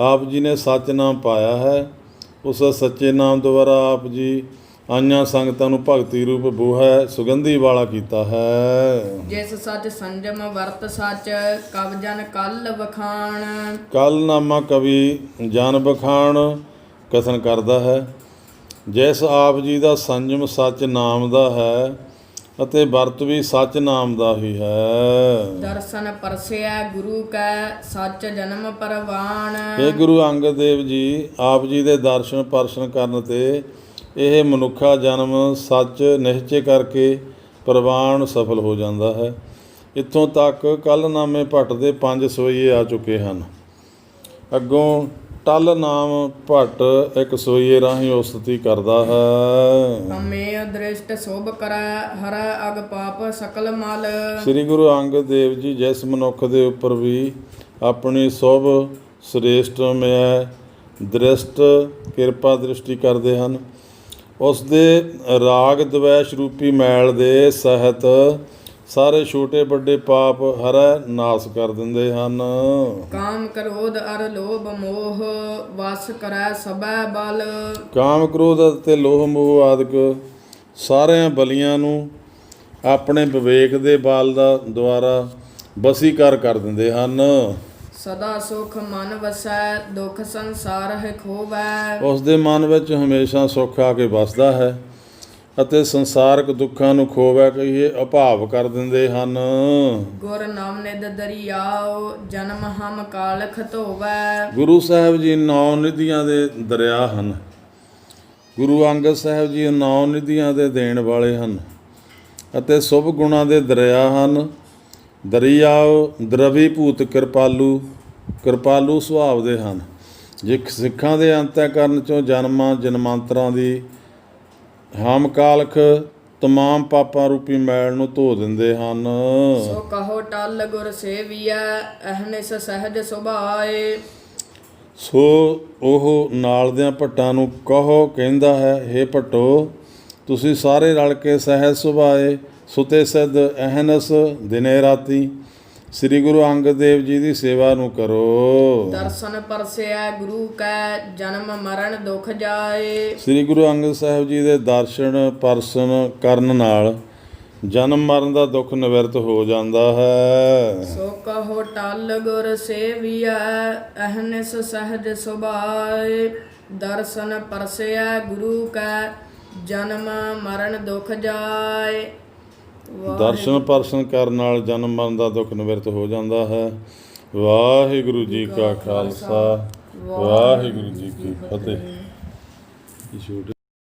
S2: ਆਪ ਜੀ ਨੇ ਸੱਚ ਨਾਮ ਪਾਇਆ ਹੈ। ਉਸ ਸੱਚੇ ਨਾਮ ਦੁਆਰਾ ਆਪ ਜੀ ਆਈਆਂ ਸੰਗਤਾਂ ਨੂੰ ਭਗਤੀ ਰੂਪ ਬੋਹਾ ਸੁਗੰਧੀ ਵਾਲਾ ਕੀਤਾ ਹੈ।
S1: ਜਿਸ ਸੱਚ ਸੰਜਮ ਵਰਤ ਸੱਚ ਕਵ ਜਨ ਕੱਲ ਵਖਾਣ।
S2: ਕੱਲ ਨਾਮਾ ਕਵੀ ਜਨ ਬਖਾਣ ਕਥਨ ਕਰਦਾ ਹੈ। ਜਿਸ ਆਪ ਜੀ ਦਾ ਸੰਜਮ ਸੱਚ ਨਾਮ ਦਾ ਹੈ ਅਤੇ ਵਰਤ ਵੀ ਸੱਚ ਨਾਮ ਦਾ ਹੀ ਹੈ।
S1: ਦਰਸ਼ਨ ਪਰਸਿਆ ਗੁਰੂ ਕੈ ਸੱਚ ਜਨਮ ਪਰਵਾਨ।
S2: ਇਹ ਗੁਰੂ ਅੰਗਦ ਦੇਵ ਜੀ ਆਪ ਜੀ ਦੇ ਦਰਸ਼ਨ ਪਰਸ਼ਨ ਕਰਨ ਤੇ ਇਹ ਮਨੁੱਖਾ ਜਨਮ ਸੱਚ ਨਿਸ਼ਚੈ ਕਰਕੇ ਪ੍ਰਵਾਨ ਸਫਲ ਹੋ ਜਾਂਦਾ ਹੈ। ਇੱਥੋਂ ਤੱਕ ਕੱਲ ਨਾਮੇ ਭੱਟ ਦੇ 5 ਸਵਈਏ ਆ ਚੁੱਕੇ ਹਨ। ਅੱਗੋਂ ਟਲ ਨਾਮ ਭੱਟ ਇੱਕ ਸਵਈਏ ਰਾਹੀਂ ਉਸਤਤੀ ਕਰਦਾ ਹੈ।
S1: ਹਮੇ ਦ੍ਰਿਸ਼ਟ ਸ਼ੋਭ ਕਰੈ ਹਰੈ ਅਗ ਪਾਪ ਸਕਲ ਮਲ।
S2: ਸ੍ਰੀ ਗੁਰੂ ਅੰਗਦ ਦੇਵ ਜੀ ਜਿਸ ਮਨੁੱਖ ਦੇ ਉੱਪਰ ਵੀ ਆਪਣੀ ਸ਼ੁਭ ਸ੍ਰੇਸ਼ਟ ਮੈਂ ਦ੍ਰਿਸ਼ਟ ਕਿਰਪਾ ਦ੍ਰਿਸ਼ਟੀ ਕਰਦੇ ਹਨ, ਉਸ ਦੇ ਰਾਗ ਦਵੈਸ਼ ਰੂਪੀ ਮੈਲ ਦੇ ਸਹਿਤ ਸਾਰੇ ਛੋਟੇ ਵੱਡੇ ਪਾਪ ਹਰੈ ਨਾਸ ਕਰ ਦਿੰਦੇ ਹਨ।
S1: ਕਾਮ ਕ੍ਰੋਧ ਅਰ ਲੋਭ ਮੋਹ ਵਸ ਕਰੈ ਸਭੈ ਬਲ।
S2: ਕਾਮ ਕ੍ਰੋਧ ਅਤੇ ਲੋਭ ਮੋਹ ਆਦਿਕ ਸਾਰਿਆਂ ਬਲੀਆਂ ਨੂੰ ਆਪਣੇ ਵਿਵੇਕ ਦੇ ਬਲ ਦਾ ਦੁਆਰਾ ਵਸੀਕਾਰ ਕਰ ਦਿੰਦੇ ਹਨ।
S1: ਸਦਾ ਸੁਖ ਮਨ ਵਸੈ ਦੁਖ ਸੰਸਾਰ ਹੈ ਖੋਵੈ।
S2: ਉਸ ਦੇ ਮਨ ਵਿੱਚ ਹਮੇਸ਼ਾ ਸੁੱਖ ਆ ਕੇ ਵਸਦਾ ਹੈ ਅਤੇ ਸੰਸਾਰਕ ਦੁੱਖਾਂ ਨੂੰ ਖੋਵੈ ਕਹੀਏ ਅਭਾਵ ਕਰ ਦਿੰਦੇ ਹਨ।
S1: ਗੁਰ ਨਾਮ ਨਿਧ ਦਰਿਆਓ ਜਨਮ ਹਮ ਕਾਲਖ ਧੋਵੈ।
S2: ਗੁਰੂ ਸਾਹਿਬ ਜੀ 9 ਨਿਧੀਆਂ ਦੇ ਦਰਿਆ ਹਨ। ਗੁਰੂ ਅੰਗਦ ਸਾਹਿਬ ਜੀ 9 ਨਿਧੀਆਂ ਦੇ ਦੇਣ ਵਾਲੇ ਹਨ ਅਤੇ ਸ਼ੁਭ ਗੁਣਾਂ ਦੇ ਦਰਿਆ ਹਨ। ਦਰਿਆਓ ਦਰਵੀ ਭੂਤ ਕਿਰਪਾਲੂ ਸੁਭਾਵ ਦੇ ਹਨ। ਜੇ ਸਿੱਖਾਂ ਦੇ ਅੰਤःਕਰਨ 'ਚੋਂ ਜਨਮਾਂਤਰਾਂ ਦੀ ਹਮਕਾਲਖ ਤਮਾਮ ਪਾਪਾਂ ਰੂਪੀ ਮੈਲ ਨੂੰ ਧੋ ਦਿੰਦੇ ਹਨ।
S1: ਸੋ ਕਹੋ ਟਲ ਗੁਰ ਸੇਵੀਐ ਅਹਨਿਸ ਸਹਿਜ ਸੁਭਾਏ।
S2: ਸੋ ਉਹ ਨਾਲ ਦਿਆਂ ਭੱਟਾਂ ਨੂੰ ਕਹੋ ਕਹਿੰਦਾ ਹੈ, ਹੇ ਭੱਟੋ ਤੁਸੀਂ ਸਾਰੇ ਰਲ ਕੇ ਸਹਿਜ ਸੁਭਾਏ ਸੁਤੇ ਸਿੱਧ ਅਹਨਸ ਦਿਨੇ ਰਾਤੀ ਸ੍ਰੀ ਗੁਰੂ ਅੰਗਦ ਦੇਵ ਜੀ ਦੀ ਸੇਵਾ ਨੂੰ ਕਰੋ।
S1: ਦਰਸ਼ਨ ਪਰਸਿਆ ਗੁਰੂ ਕੈ ਜਨਮ ਮਰਨ ਦੁਖ ਜਾਏ।
S2: ਸ੍ਰੀ ਗੁਰੂ ਅੰਗਦ ਸਾਹਿਬ ਜੀ ਦੇ ਦਰਸ਼ਨ ਪਰਸਨ ਕਰਨ ਨਾਲ ਜਨਮ ਮਰਨ ਦਾ ਦੁੱਖ ਨਿਵਰਤ ਹੋ ਜਾਂਦਾ ਹੈ।
S1: ਸੋ ਕਹੋ ਟਲ ਗੁਰ ਸੇਵੀਐ ਅਹਨਿਸ ਸਹਿਜ ਸੁਭਾਏ। ਦਰਸ਼ਨ ਪਰਸਿਆ ਗੁਰੂ ਕੈ ਜਨਮ ਮਰਨ ਦੁਖ ਜਾਏ।
S2: ਦਰਸ਼ਨ ਪਰਸਨ ਕਰਨ ਨਾਲ ਜਨਮ ਮਰਨ ਦਾ ਦੁੱਖ ਨਿਵਰਤ ਹੋ ਜਾਂਦਾ ਹੈ। ਵਾਹਿਗੁਰੂ ਜੀ ਕਾ ਖਾਲਸਾ ਵਾਹਿਗੁਰੂ ਜੀ ਕੀ ਫਤਿਹ। ਇਹ ਛੋਟੇ